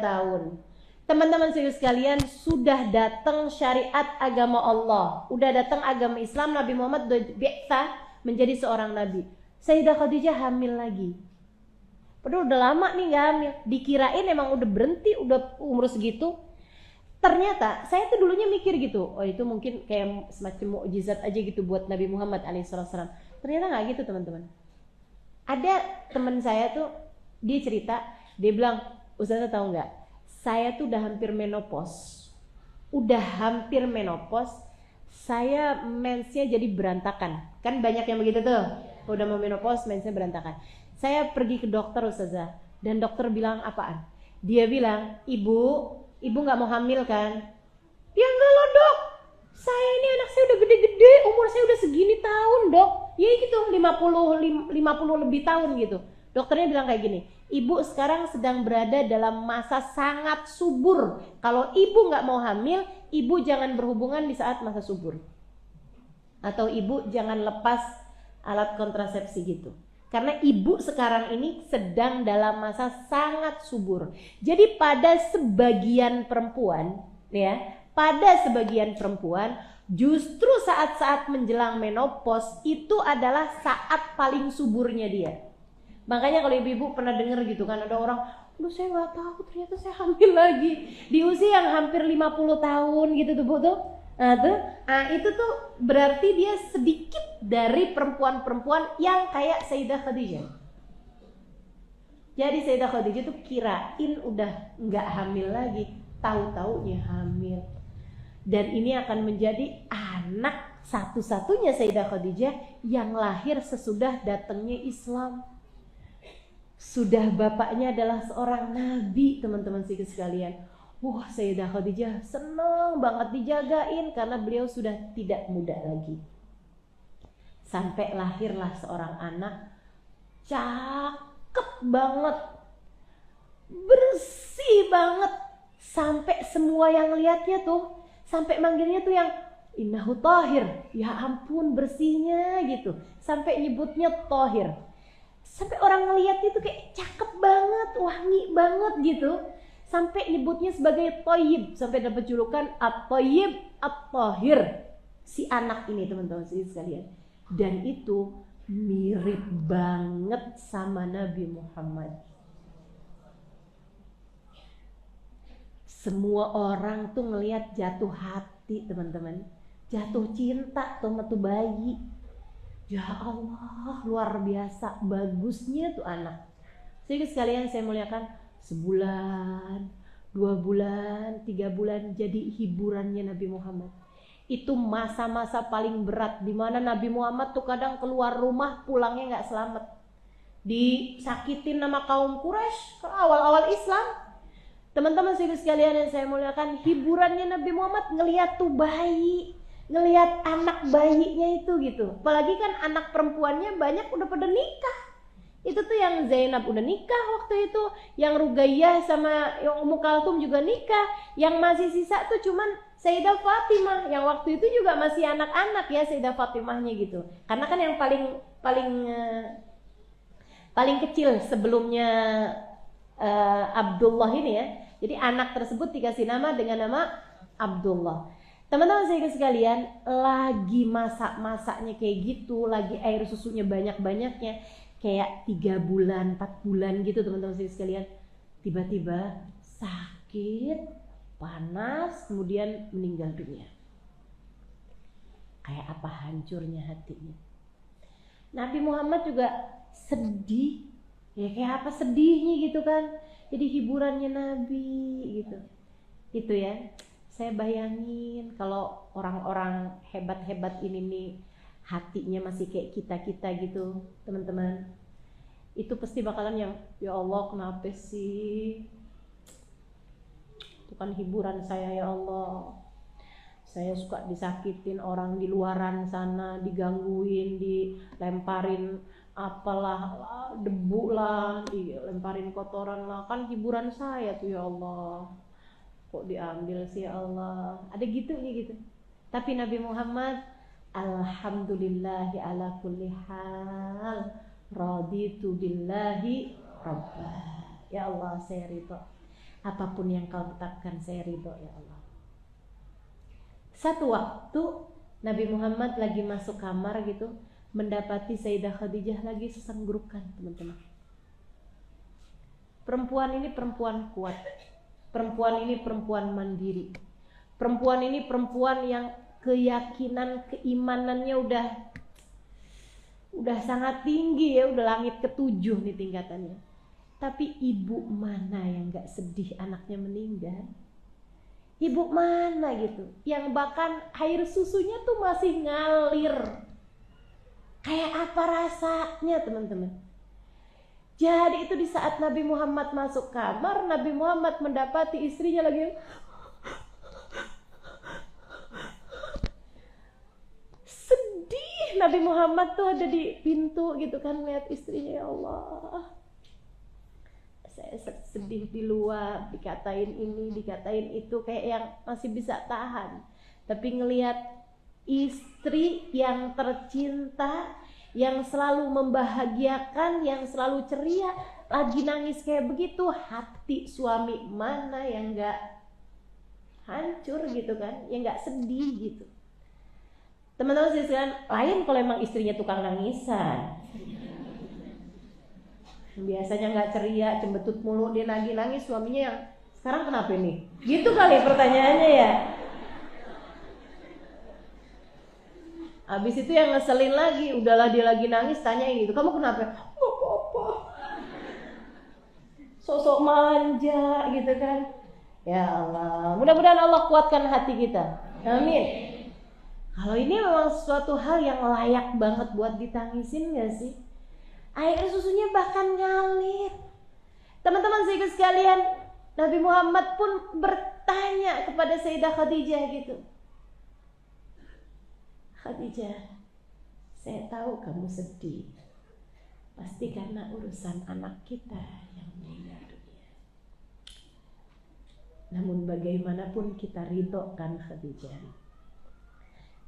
tahun. Teman-teman sekalian, sudah datang syariat agama Allah, udah datang agama Islam, Nabi Muhammad udah biasa menjadi seorang nabi. Sayyidah Khadijah hamil lagi. Padahal udah lama nih gak hamil. Dikirain emang udah berhenti, udah umur segitu. Ternyata saya tuh dulunya mikir gitu, oh itu mungkin kayak semacam mukjizat aja gitu buat Nabi Muhammad alaihissalam. Ternyata nggak gitu teman-teman. Ada teman saya tuh, dia cerita, dia bilang, Ustazah tahu nggak, saya tuh udah hampir menopause, saya mensnya jadi berantakan. Kan banyak yang begitu tuh, udah mau menopause mensnya berantakan. Saya pergi ke dokter Ustazah, dan dokter bilang apaan? Dia bilang, ibu nggak mau hamil kan? Ya enggak loh dok, saya ini anak saya udah gede-gede, umur saya udah segini tahun dok. Ya gitu, 50 lebih tahun gitu. Dokternya bilang kayak gini, ibu sekarang sedang berada dalam masa sangat subur. Kalau ibu nggak mau hamil, ibu jangan berhubungan di saat masa subur. Atau ibu jangan lepas alat kontrasepsi gitu. Karena ibu sekarang ini sedang dalam masa sangat subur. Jadi pada sebagian perempuan, justru saat-saat menjelang menopause itu adalah saat paling suburnya dia. Makanya kalau ibu-ibu pernah dengar gitu kan, ada orang, "Aduh saya nggak tahu ternyata saya hamil lagi." Di usia yang hampir 50 tahun gitu tuh Bu tuh. Itu tuh berarti dia sedikit dari perempuan-perempuan yang kayak Sayyidah Khadijah. Jadi Sayyidah Khadijah tuh kirain udah nggak hamil lagi, tahu-taunya hamil. Dan ini akan menjadi anak satu-satunya Sayyidah Khadijah yang lahir sesudah datangnya Islam. Sudah bapaknya adalah seorang nabi, teman-teman sekalian. Wah, Sayyidah Khadijah seneng banget dijagain karena beliau sudah tidak muda lagi. Sampai lahirlah seorang anak cakep banget, bersih banget, sampai semua yang lihatnya tuh, sampai manggilnya tuh yang innahu thahir, ya ampun bersihnya gitu, sampai nyebutnya thahir. Sampai orang ngelihatnya tuh kayak cakep banget, wangi banget gitu. Sampai nyebutnya sebagai Thayyib, sampai dapat julukan At-Thayyib At-Thahir, si anak ini teman-teman sekalian. Dan itu mirip banget sama Nabi Muhammad. Semua orang tuh ngelihat jatuh hati teman-teman, jatuh cinta sama tuh bayi. Ya Allah, luar biasa bagusnya tuh anak. Jadi sekalian saya muliakan, sebulan, 2 bulan, 3 bulan jadi hiburannya Nabi Muhammad. Itu masa-masa paling berat di mana Nabi Muhammad tuh kadang keluar rumah pulangnya nggak selamat, disakitin sama kaum Quraisy ke awal-awal Islam. Teman-teman sekalian yang saya muliakan, hiburannya Nabi Muhammad ngelihat tuh bayi, ngelihat anak bayinya itu gitu. Apalagi kan anak perempuannya banyak udah pada nikah. Itu tuh yang Zainab udah nikah waktu itu, yang Rugayyah sama yang Ummu Kalthum juga nikah, yang masih sisa tuh cuman Sayyidah Fatimah yang waktu itu juga masih anak-anak ya, Sayyidah Fatimahnya gitu. Karena kan yang paling kecil sebelumnya Abdullah ini ya. Jadi anak tersebut dikasih nama dengan nama Abdullah. Teman-teman saya sekalian, lagi masak-masaknya kayak gitu, lagi air susunya banyak-banyaknya, kayak 3 bulan, 4 bulan gitu teman-teman saya sekalian. Tiba-tiba sakit, panas, kemudian meninggal dunia. Kayak apa hancurnya hatinya. Nabi Muhammad juga sedih, ya kayak apa sedihnya gitu kan. Jadi hiburannya Nabi gitu. Itu ya. Saya bayangin kalau orang-orang hebat-hebat ini nih hatinya masih kayak kita-kita gitu, teman-teman. itu pasti bakalan yang, ya Allah kenapa sih, itu kan hiburan saya ya Allah, saya suka disakitin orang di luaran sana, digangguin, dilemparin apalah, debu lah, dilemparin kotoran lah, kan hiburan saya tuh ya Allah, kok diambil sih ya Allah. Ada gitu nih gitu. Tapi Nabi Muhammad, alhamdulillahi ala kulli hal, raditu billahi rabbah. Ya Allah, saya ridho. Apapun yang kau tetapkan saya ridho ya Allah. Satu waktu Nabi Muhammad lagi masuk kamar gitu, mendapati Sayyidah Khadijah lagi sesenggurukan, teman-teman. Perempuan ini perempuan kuat. Perempuan ini perempuan mandiri. Perempuan ini perempuan yang keyakinan, keimanannya udah sangat tinggi ya, udah langit ketujuh nih tingkatannya. Tapi ibu mana yang gak sedih anaknya meninggal? Ibu mana gitu, yang bahkan air susunya tuh masih ngalir. Kayak apa rasanya teman-teman? Jadi itu di saat Nabi Muhammad masuk kamar, Nabi Muhammad mendapati istrinya lagi sedih. Nabi Muhammad tuh ada di pintu gitu kan, lihat istrinya, ya Allah, saya sedih di luar, dikatain ini, dikatain itu, kayak yang masih bisa tahan. Tapi ngelihat istri yang tercinta, yang selalu membahagiakan, yang selalu ceria, lagi nangis kayak begitu, hati suami mana yang gak hancur gitu kan, yang gak sedih gitu. Teman-teman sekalian, lain kalau emang istrinya tukang nangisan, biasanya nggak ceria, cembetut mulu, dia nangis, suaminya yang sekarang kenapa nih? Gitu kali pertanyaannya ya. Abis itu yang ngeselin lagi, udahlah dia lagi nangis, tanyain gitu, kamu kenapa? Nggak apa-apa. Sosok manja gitu kan. Ya Allah, mudah-mudahan Allah kuatkan hati kita. Amin. Kalau ini memang suatu hal yang layak banget buat ditangisin gak sih? Air susunya bahkan ngalir. Teman-teman sekalian, Nabi Muhammad pun bertanya kepada Sayyidah Khadijah gitu. Khadijah, saya tahu kamu sedih. Pasti karena urusan anak kita yang meninggal dunia. Namun bagaimanapun kita ridho kan Khadijah.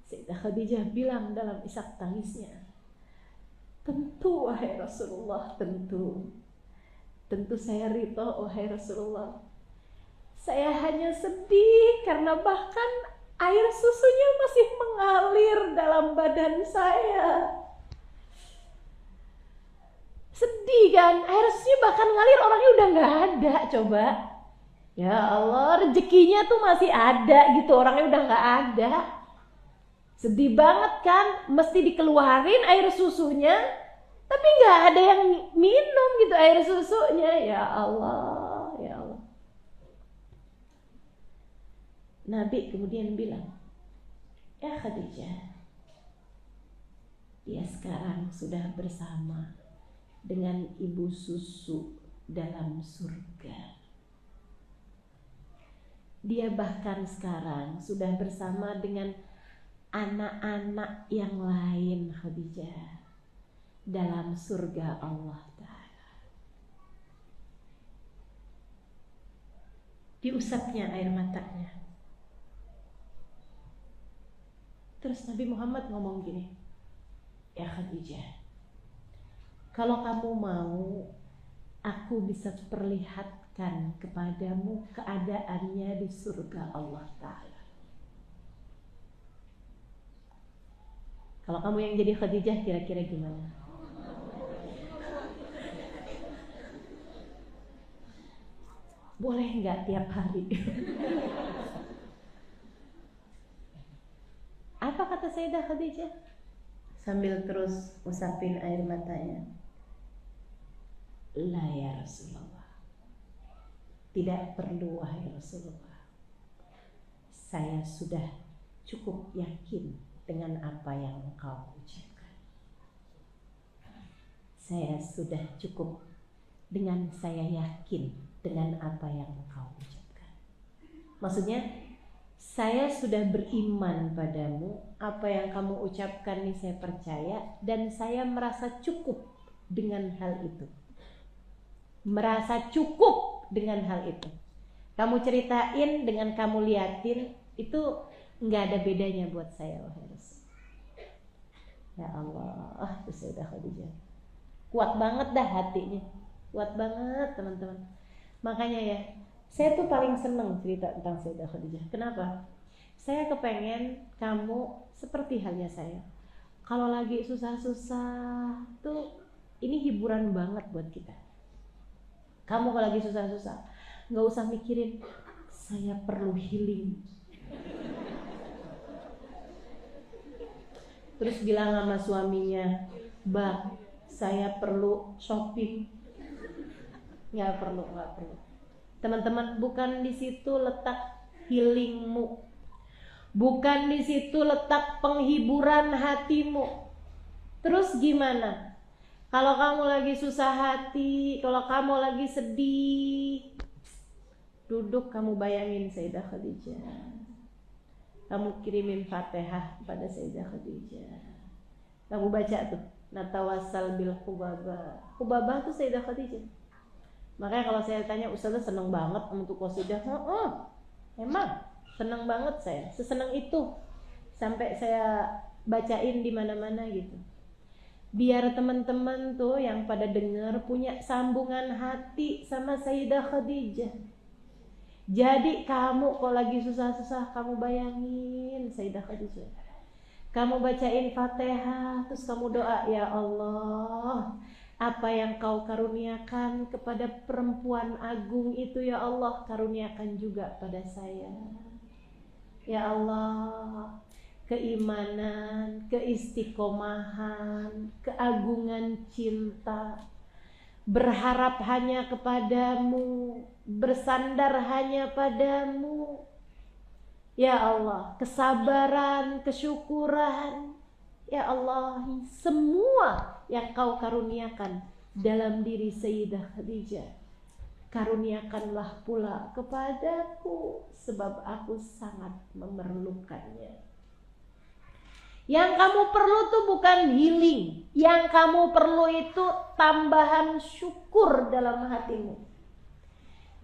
Sayyidah Khadijah bilang dalam isak tangisnya, tentu wahai Rasulullah, tentu saya ridho wahai Rasulullah. Saya hanya sedih karena bahkan air susunya masih mengalir dalam badan saya. Sedih kan, air susunya bahkan ngalir, orangnya udah gak ada. Coba, ya Allah, rezekinya tuh masih ada gitu, orangnya udah gak ada. Sedih banget kan, mesti dikeluarin air susunya, tapi gak ada yang minum gitu air susunya. Ya Allah, ya Allah. Nabi kemudian bilang, ya Khadijah, dia sekarang sudah bersama dengan ibu susu dalam surga. Dia bahkan sekarang sudah bersama dengan anak-anak yang lain Khadijah dalam surga Allah Ta'ala. Diusapnya air matanya. Terus Nabi Muhammad ngomong gini, ya Khadijah, kalau kamu mau, aku bisa perlihatkan kepadamu keadaannya di surga Allah Ta'ala. Kalau kamu yang jadi Khadijah, kira-kira gimana? Boleh nggak tiap hari? Apa kata Sayyidah Khadijah? Sambil terus usapin air matanya. La ya Rasulullah, tidak perlu wahai Rasulullah. Saya sudah cukup yakin dengan apa yang engkau ucapkan. saya sudah cukup dengan saya yakin dengan apa yang engkau ucapkan. Maksudnya, saya sudah beriman padamu, apa yang kamu ucapkan ini saya percaya, dan saya merasa cukup dengan hal itu. Merasa cukup dengan hal itu. Kamu ceritain dengan kamu liatin, itu nggak ada bedanya buat saya, wahai Rasul. Ya Allah, itu Sayyidah Khadijah. Kuat banget dah hatinya. Kuat banget teman-teman. Makanya ya, saya tuh paling seneng cerita tentang Sayyidah Khadijah. Kenapa? Saya kepengen kamu seperti halnya saya. Kalau lagi susah-susah tuh, ini hiburan banget buat kita. Kamu kalau lagi susah-susah, nggak usah mikirin saya perlu healing. Terus bilang sama suaminya, "Bang, saya perlu shopping." Nggak perlu. Teman-teman, bukan di situ letak healingmu. Bukan di situ letak penghiburan hatimu. Terus gimana? Kalau kamu lagi susah hati, kalau kamu lagi sedih, duduk kamu bayangin Sayyidah Khadijah. Kamu kirimin Fatihah pada Sayyidah Khadijah. Kamu baca tuh, Natawassal bil Hubabah. Hubabah tuh Sayyidah Khadijah. Makanya kalau saya tanya, Ustazah seneng banget untuk qasidah. Emang seneng banget saya. Seseneng itu sampai saya bacain di mana-mana gitu. Biar teman-teman tuh yang pada dengar punya sambungan hati sama Sayyidah Khadijah. Jadi kamu kalau lagi susah-susah, kamu bayangin Sayyidah Khadijah. Kamu bacain Fatihah, terus kamu doa, "Ya Allah, apa yang kau karuniakan kepada perempuan agung itu, ya Allah, karuniakan juga pada saya. Ya Allah, keimanan, keistiqomahan, keagungan cinta, berharap hanya kepadamu, bersandar hanya padamu. Ya Allah, kesabaran, kesyukuran, ya Allah, semua yang kau karuniakan dalam diri Sayyidah Khadijah, karuniakanlah pula kepadaku, sebab aku sangat memerlukannya." Yang kamu perlu tuh bukan healing. Yang kamu perlu itu tambahan syukur dalam hatimu.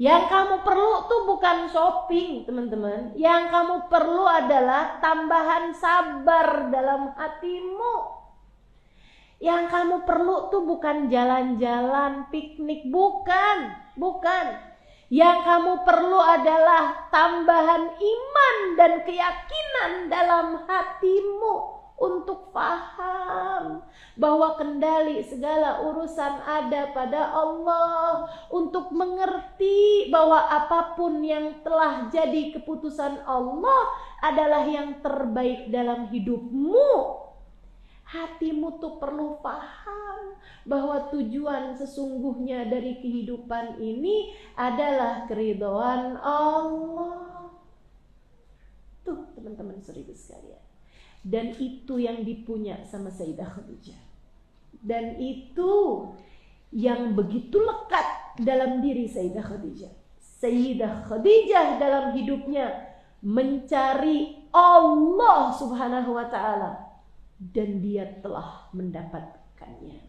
Yang kamu perlu tuh bukan shopping, teman-teman. Yang kamu perlu adalah tambahan sabar dalam hatimu. Yang kamu perlu tuh bukan jalan-jalan, piknik, bukan. Yang kamu perlu adalah tambahan iman dan keyakinan dalam hatimu untuk paham bahwa kendali segala urusan ada pada Allah, untuk mengerti bahwa apapun yang telah jadi keputusan Allah adalah yang terbaik dalam hidupmu. Hatimu tuh perlu paham bahwa tujuan sesungguhnya dari kehidupan ini adalah keridhaan Allah. Tuh teman-teman saudara sekalian. Dan itu yang dipunya sama Sayyidah Khadijah. Dan itu yang begitu lekat dalam diri Sayyidah Khadijah. Sayyidah Khadijah dalam hidupnya mencari Allah Subhanahu wa ta'ala. Dan dia telah mendapatkannya.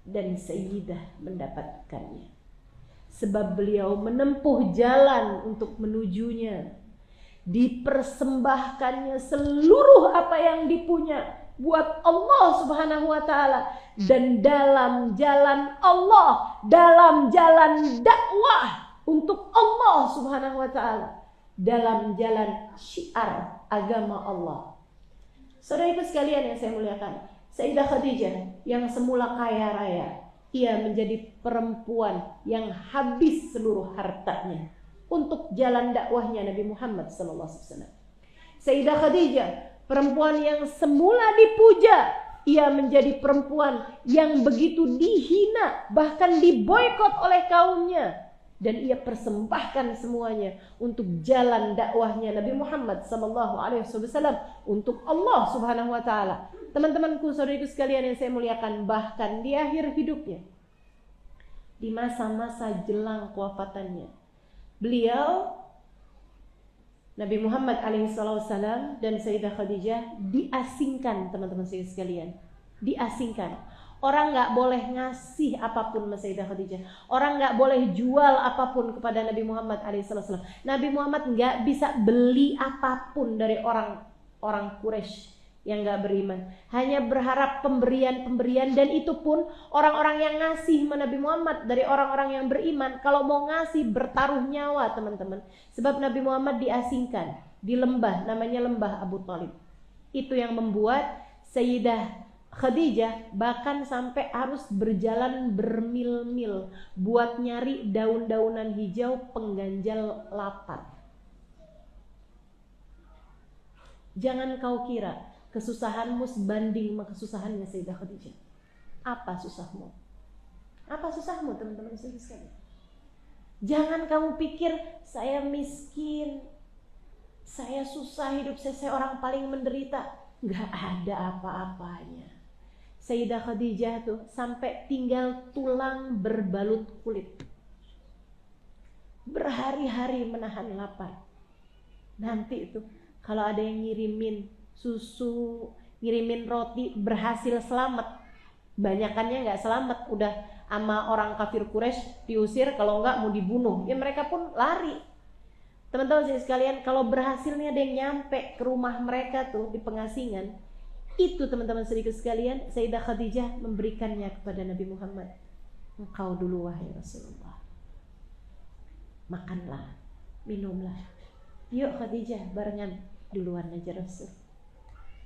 Dan Sayyidah mendapatkannya. Sebab beliau menempuh jalan untuk menujunya. Dipersembahkannya seluruh apa yang dipunya buat Allah Subhanahu wa ta'ala. Dan dalam jalan Allah, dalam jalan dakwah untuk Allah Subhanahu wa ta'ala, dalam jalan syiar agama Allah. Saudara-saudara sekalian yang saya muliakan, Sayyidah Khadijah yang semula kaya raya, ia menjadi perempuan yang habis seluruh hartanya untuk jalan dakwahnya Nabi Muhammad SAW. Sayyidah Khadijah, perempuan yang semula dipuja, ia menjadi perempuan yang begitu dihina, bahkan diboikot oleh kaumnya. Dan ia persembahkan semuanya untuk jalan dakwahnya Nabi Muhammad SAW, untuk Allah Subhanahu wa ta'ala. Teman-temanku, saudariku sekalian yang saya muliakan, bahkan di akhir hidupnya, di masa-masa jelang kewafatannya, beliau Nabi Muhammad alaihissalam dan Sayyidah Khadijah diasingkan, teman-teman sekalian, diasingkan. Orang nggak boleh ngasih apapun sama Sayyidah Khadijah. Orang nggak boleh jual apapun kepada Nabi Muhammad alaihissalam. Nabi Muhammad nggak bisa beli apapun dari orang Quraisy yang nggak beriman. Hanya berharap pemberian-pemberian, dan itu pun orang-orang yang ngasih sama Nabi Muhammad dari orang-orang yang beriman. Kalau mau ngasih bertaruh nyawa, teman-teman. Sebab Nabi Muhammad diasingkan di lembah, namanya lembah Abu Thalib. Itu yang membuat Sayyidah Khadijah bahkan sampai harus berjalan bermil-mil buat nyari daun-daunan hijau pengganjal lapar. Jangan kau kira kesusahanmu sebanding sama kesusahannya Sayyidah Khadijah. Apa susahmu? Apa susahmu, teman-teman sekalian? Jangan kamu pikir saya miskin, saya susah hidup, saya orang paling menderita. Gak ada apa-apanya. Sayyidah Khadijah tuh sampai tinggal tulang berbalut kulit, berhari-hari menahan lapar. Nanti itu kalau ada yang ngirimin susu, ngirimin roti, berhasil selamat. Banyakannya nggak selamat, udah sama orang kafir Quraisy diusir, kalau nggak mau dibunuh. Ya mereka pun lari. Teman-teman sekalian, kalau berhasil nih ada yang nyampe ke rumah mereka tuh di pengasingan, itu teman-teman sedikit sekalian, Sayyidah Khadijah memberikannya kepada Nabi Muhammad. Engkau dulu wahai Rasulullah, makanlah, minumlah. Yuk Khadijah, barengan duluan aja Rasul.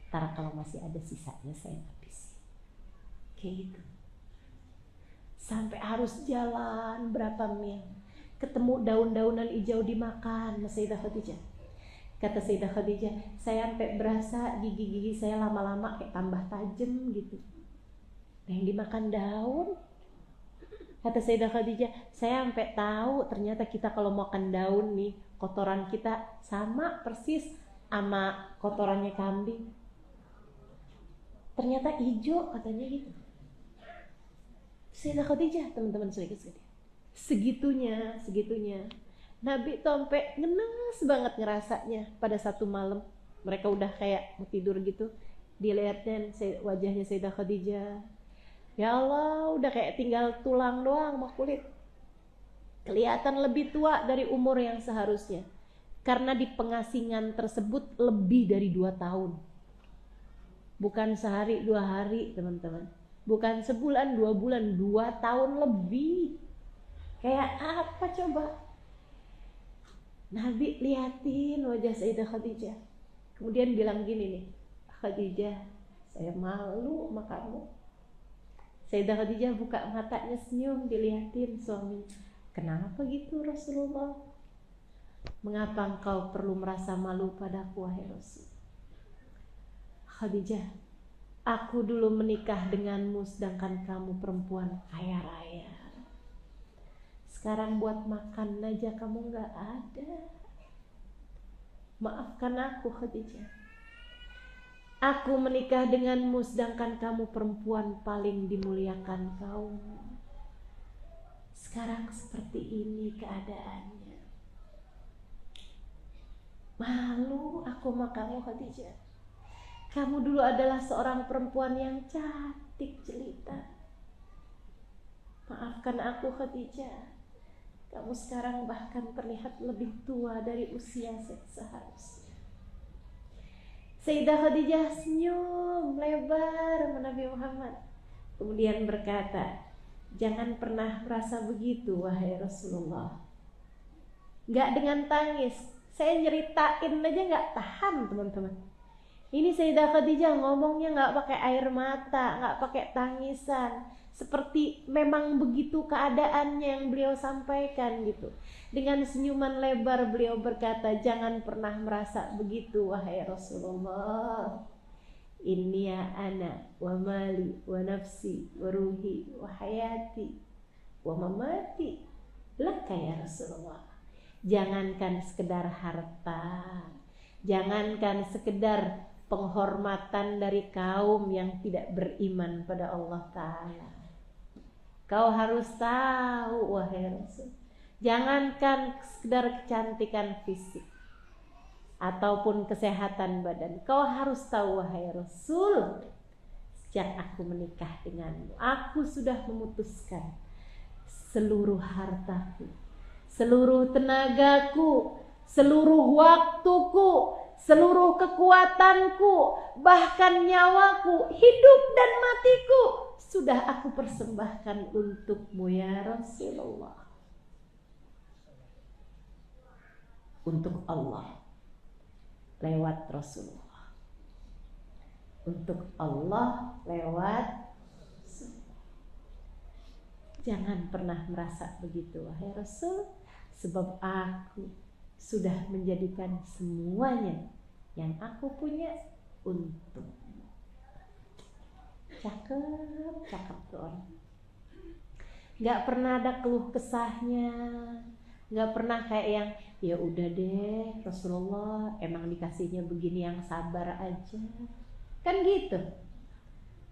Ntar kalau masih ada sisanya saya habis. Kayak gitu. Sampai harus jalan berapa mil, ketemu daun-daunan hijau dimakan sama Sayyidah Khadijah. Kata Sayyidah Khadijah, saya sampai berasa gigi-gigi saya lama-lama kayak tambah tajam gitu. Nah, yang dimakan daun. Kata Sayyidah Khadijah, saya sampai tahu ternyata kita kalau makan daun nih, kotoran kita sama persis sama kotorannya kambing. Ternyata hijau katanya gitu. Sayyidah Khadijah, teman-teman sekalian. Segitunya. Nabi tuh sampai ngenes banget ngerasanya pada satu malam. Mereka udah kayak mau tidur gitu. Dilihatnya wajahnya Sayyidah Khadijah. Ya Allah, udah kayak tinggal tulang doang sama kulit. Kelihatan lebih tua dari umur yang seharusnya. Karena di pengasingan tersebut lebih dari 2 tahun. Bukan sehari 2 hari, teman-teman. Bukan sebulan 2 bulan, 2 tahun lebih. Kayak apa coba? Nabi liatin wajah Sayyidah Khadijah, kemudian bilang gini nih, Khadijah, saya malu sama kamu. Sayyidah Khadijah buka matanya, senyum, diliatin suami. Kenapa gitu Rasulullah? Mengapa engkau perlu merasa malu padaku wahai Rasul? Khadijah, aku dulu menikah denganmu sedangkan kamu perempuan kaya raya. Sekarang buat makan aja kamu gak ada. Maafkan aku Khadijah. Aku menikah denganmu sedangkan kamu perempuan paling dimuliakan kaum. Sekarang seperti ini keadaannya. Malu aku sama kamu Khadijah. Kamu dulu adalah seorang perempuan yang cantik jelita. Maafkan aku Khadijah. Kamu sekarang bahkan terlihat lebih tua dari usia seharusnya. Sayyidah Khadijah senyum lebar sama Nabi Muhammad. Kemudian berkata, jangan pernah merasa begitu wahai Rasulullah. Gak dengan tangis. Saya nyeritain aja gak tahan teman-teman. Ini Sayyidah Khadijah ngomongnya gak pakai air mata, gak pakai tangisan. Seperti memang begitu keadaannya yang beliau sampaikan gitu. Dengan senyuman lebar beliau berkata, jangan pernah merasa begitu wahai Rasulullah. Inni ya ana wa mali wa nafsi wa ruhi wa hayati wa mamati laka ya Rasulullah. Jangankan sekedar harta, jangankan sekedar penghormatan dari kaum yang tidak beriman pada Allah Ta'ala. Kau harus tahu, wahai Rasul, jangankan sekedar kecantikan fisik ataupun kesehatan badan, kau harus tahu, wahai Rasul, sejak aku menikah denganmu, aku sudah memutuskan seluruh hartaku, seluruh tenagaku, seluruh waktuku, seluruh kekuatanku, bahkan nyawaku, hidup dan matiku sudah aku persembahkan untukmu ya Rasulullah. Untuk Allah lewat Rasulullah, untuk Allah lewat Rasulullah. Jangan pernah merasa begitu, wahai Rasul, sebab aku sudah menjadikan semuanya yang aku punya untukmu. Cakep tuh orang. Gak pernah ada keluh kesahnya, gak pernah kayak yang ya udah deh Rasulullah, emang dikasihnya begini, yang sabar aja, kan gitu.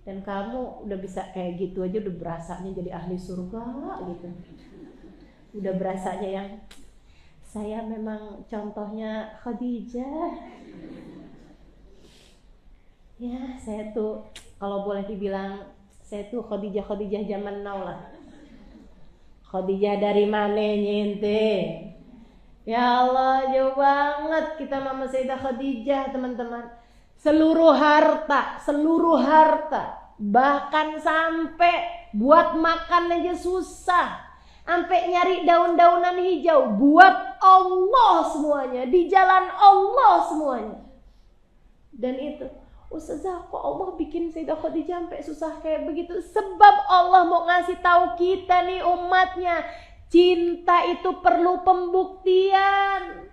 Dan kamu udah bisa kayak gitu aja udah berasanya jadi ahli surga gitu, udah berasanya yang saya memang contohnya Khadijah ya, saya tuh kalau boleh dibilang saya tuh Khadijah zaman now lah. Khadijah dari mana nyente? Ya Allah, jauh banget kita Mama Sayyidah Khadijah, teman-teman. Seluruh harta, bahkan sampai buat makan aja susah, sampai nyari daun-daunan hijau buat Allah semuanya, di jalan Allah semuanya. Dan itu, Ustazah, kok Allah bikin Sayyidah Khadijah sampai susah kayak begitu? Sebab Allah mau ngasih tahu kita nih umatnya, cinta itu perlu pembuktian.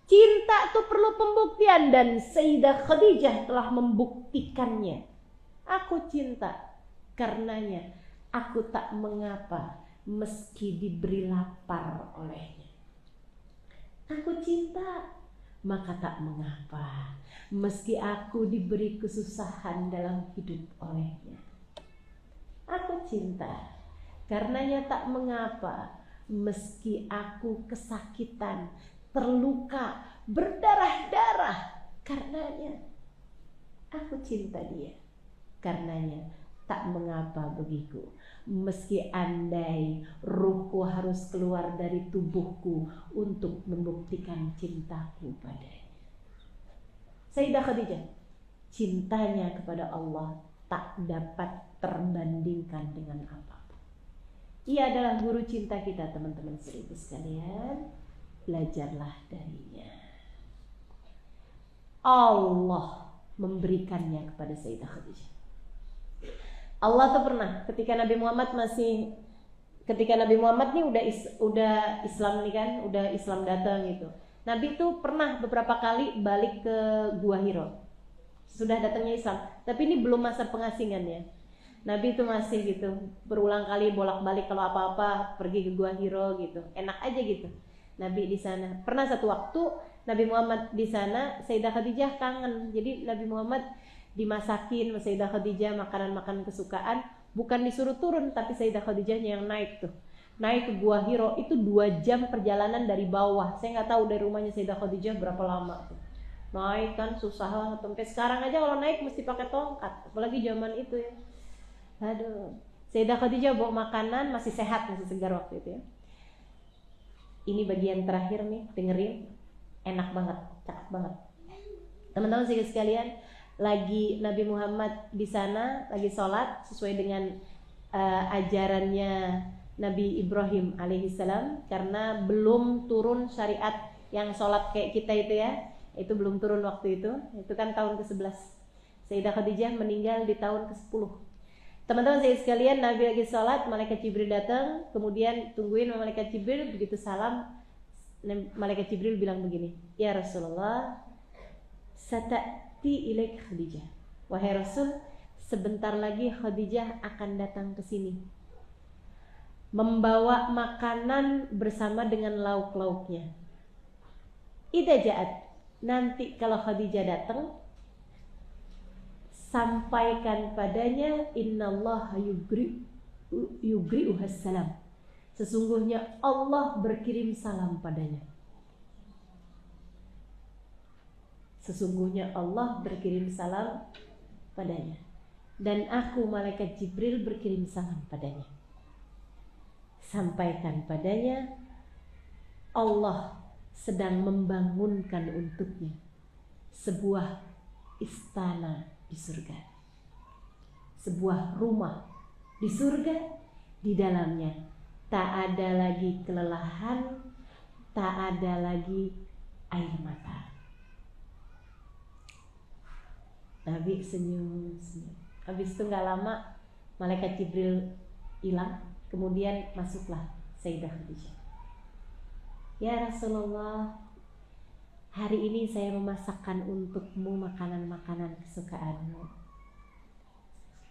Cinta itu perlu pembuktian, dan Sayyidah Khadijah telah membuktikannya. Aku cinta karenanya aku tak mengapa meski diberi lapar olehnya. Aku cinta maka tak mengapa meski aku diberi kesusahan dalam hidup olehnya. Aku cinta karenanya tak mengapa meski aku kesakitan, terluka, berdarah-darah karenanya. Aku cinta dia karenanya tak mengapa bagiku meski andai ruhku harus keluar dari tubuhku untuk membuktikan cintaku padanya. Sayyidah Khadijah, cintanya kepada Allah tak dapat terbandingkan dengan apapun. Ia adalah guru cinta kita, teman-teman seribu sekalian. Belajarlah darinya. Allah memberikannya kepada Sayyidah Khadijah. Allah tuh pernah ketika Nabi Muhammad nih udah Islam nih kan, udah Islam datang gitu. Nabi tuh pernah beberapa kali balik ke Gua Hiro. Sudah datangnya Islam, tapi ini belum masa pengasingannya. Nabi tuh masih gitu, berulang kali bolak-balik kalau apa-apa pergi ke Gua Hiro gitu. Enak aja gitu. Nabi di sana. Pernah satu waktu Nabi Muhammad di sana, Sayyidah Khadijah kangen. Jadi Nabi Muhammad dimasakin Sayyidah Khadijah makanan-makanan kesukaan, bukan disuruh turun tapi Sayyidah Khadijahnya yang naik tuh. Naik ke Gua Hiro itu 2 jam perjalanan dari bawah. Saya nggak tahu dari rumahnya Sayyidah Khadijah berapa lama tuh. Naik kan susah banget. Sampai sekarang aja kalau naik mesti pakai tongkat, apalagi zaman itu ya. Aduh. Sayyidah Khadijah bawa makanan, masih sehat, masih segar waktu itu ya. Ini bagian terakhir nih, dengerin. Enak banget, cakep banget. Teman-teman sekalian, lagi Nabi Muhammad di sana lagi sholat sesuai dengan ajarannya Nabi Ibrahim alaihissalam, karena belum turun syariat yang sholat kayak kita itu ya, itu belum turun waktu itu kan tahun ke-11. Sayyidah Khadijah meninggal di tahun ke-10. Teman-teman saya sekalian, Nabi lagi sholat, malaikat Jibril datang, kemudian tungguin malaikat Jibril, begitu salam malaikat Jibril bilang begini, ya Rasulullah, sata'ti ilaik Khadijah. Wahai Rasul, sebentar lagi Khadijah akan datang ke sini, membawa makanan bersama dengan lauk-lauknya. Idza ja'at, nanti kalau Khadijah datang, sampaikan padanya innallaha yugri'uhas salam. Sesungguhnya Allah berkirim salam padanya. Sesungguhnya Allah berkirim salam padanya. Dan aku malaikat Jibril berkirim salam padanya. Sampaikan padanya Allah sedang membangunkan untuknya sebuah istana di surga. Sebuah rumah di surga, di dalamnya tak ada lagi kelelahan, tak ada lagi air mata. Nabi senyum-senyum. Habis itu gak lama malaikat Jibril hilang. Kemudian masuklah Sayyidah Khadijah. Ya Rasulullah, hari ini saya memasakkan untukmu makanan-makanan kesukaanmu.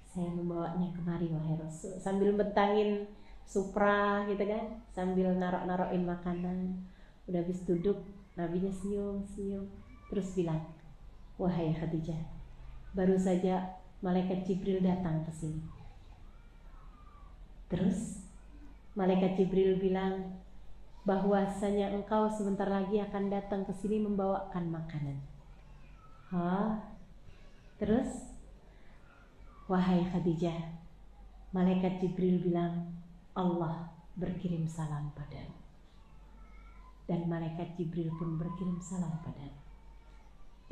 Saya membawanya kemari wahai Rasul. Sambil bentangin supra gitu kan, sambil narok-narokin makanan. Udah habis duduk, Nabinya senyum-senyum. Terus bilang, wahai Khadijah, baru saja malaikat Jibril datang ke sini. Terus malaikat Jibril bilang bahwasanya engkau sebentar lagi akan datang ke sini membawakan makanan. Hah? Terus wahai Khadijah, malaikat Jibril bilang Allah berkirim salam padamu. Dan malaikat Jibril pun berkirim salam padamu.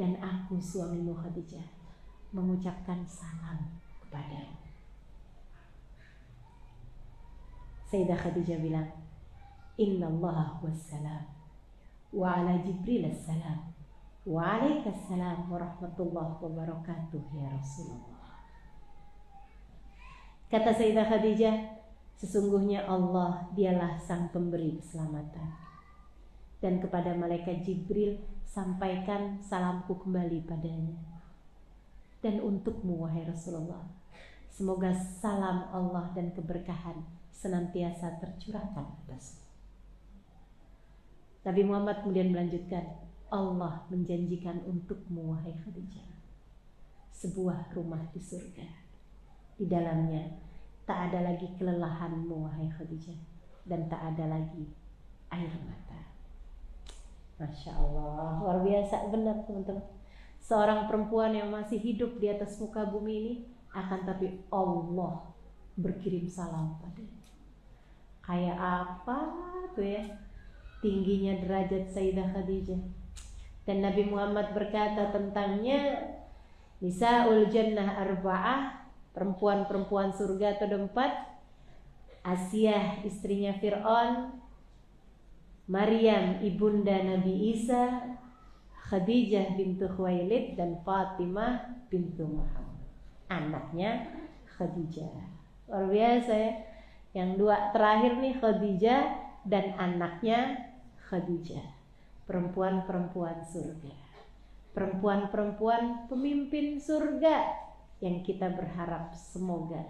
Dan aku suamimu Khadijah mengucapkan salam kepadamu. Sayyidah Khadijah bilang, innallaha wassalam wa ala Jibril assalam wa alaikassalam warahmatullahi wabarakatuh ya Rasulullah. Kata Sayyidah Khadijah, sesungguhnya Allah dialah sang pemberi keselamatan. Dan kepada malaikat Jibril sampaikan salamku kembali padanya. Dan untukmu wahai Rasulullah, semoga salam Allah dan keberkahan senantiasa tercurahkan atasmu. Nabi Muhammad kemudian melanjutkan, Allah menjanjikan untukmu wahai Khadijah sebuah rumah di surga. Di dalamnya tak ada lagi kelelahanmu wahai Khadijah, dan tak ada lagi air mata. Masya Allah, luar biasa benar teman-teman. Seorang perempuan yang masih hidup di atas muka bumi ini, akan tapi Allah berkirim salam padanya. Kayak apa tuh ya tingginya derajat Sayyidah Khadijah. Dan Nabi Muhammad berkata tentangnya, Nisaul Jannah arba'ah, perempuan-perempuan surga itu ada 4. Asiyah istrinya Fir'aun, Maryam ibunda Nabi Isa, Khadijah bintu Khuwailid, dan Fatimah bintu Muhammad, anaknya Khadijah. Luar biasa ya. Yang 2 terakhir nih Khadijah dan anaknya Khadijah. Perempuan-perempuan surga, perempuan-perempuan pemimpin surga yang kita berharap semoga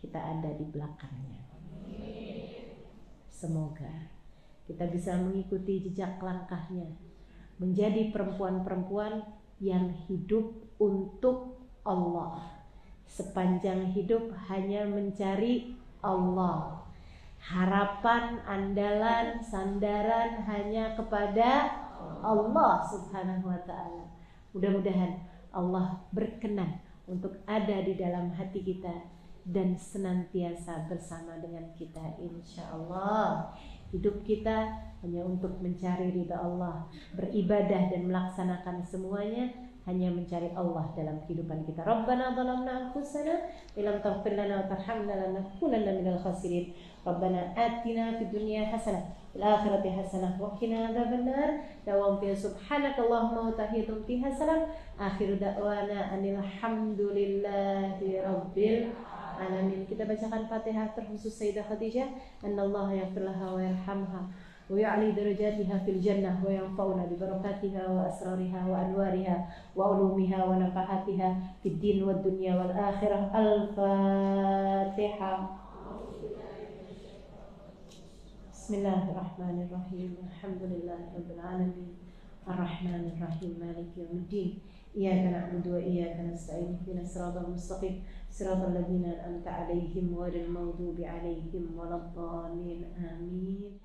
kita ada di belakangnya. Semoga kita bisa mengikuti jejak langkahnya, menjadi perempuan-perempuan yang hidup untuk Allah, sepanjang hidup hanya mencari Allah, harapan, andalan, sandaran hanya kepada Allah Subhanahu wa ta'ala. Mudah-mudahan Allah berkenan untuk ada di dalam hati kita dan senantiasa bersama dengan kita, insya Allah. Hidup kita hanya untuk mencari ridha Allah, beribadah dan melaksanakan semuanya hanya mencari Allah dalam kehidupan kita. Rabbana zalamna anfusana illam taghfir lana wa tarhamna lanakunanna minal khasirin. Rabbana atina fid dunya hasanah fil akhirati hasanah wa qina adzabannar. Dawam fi subhanakallahumma wa tahiyatum fiha salam. Akhir da'wana anil hamdulillahi rabbil alamin. Kita bacakan Fatihah terkhusus Sayyidah Khadijah. Anallahu yaghfir laha wa yarhamha wa ya'li darajatiha fil jannah wa yanfa'una bi barakatiha wa asrariha wa anwariha wa ulumiha wa nafahatiha fid din wad dunya wal akhirah. Al-Fatihah. Bismillahirrahmanirrahim. Alhamdulillahirabbil alamin. Arrahmanirrahim. Maliki yaumiddin. إياك نعبد وإياك نستعين اهدنا الصراط المستقيم صراط الذين أنعمت عليهم غير المغضوب عليهم ولا الضالين آمين.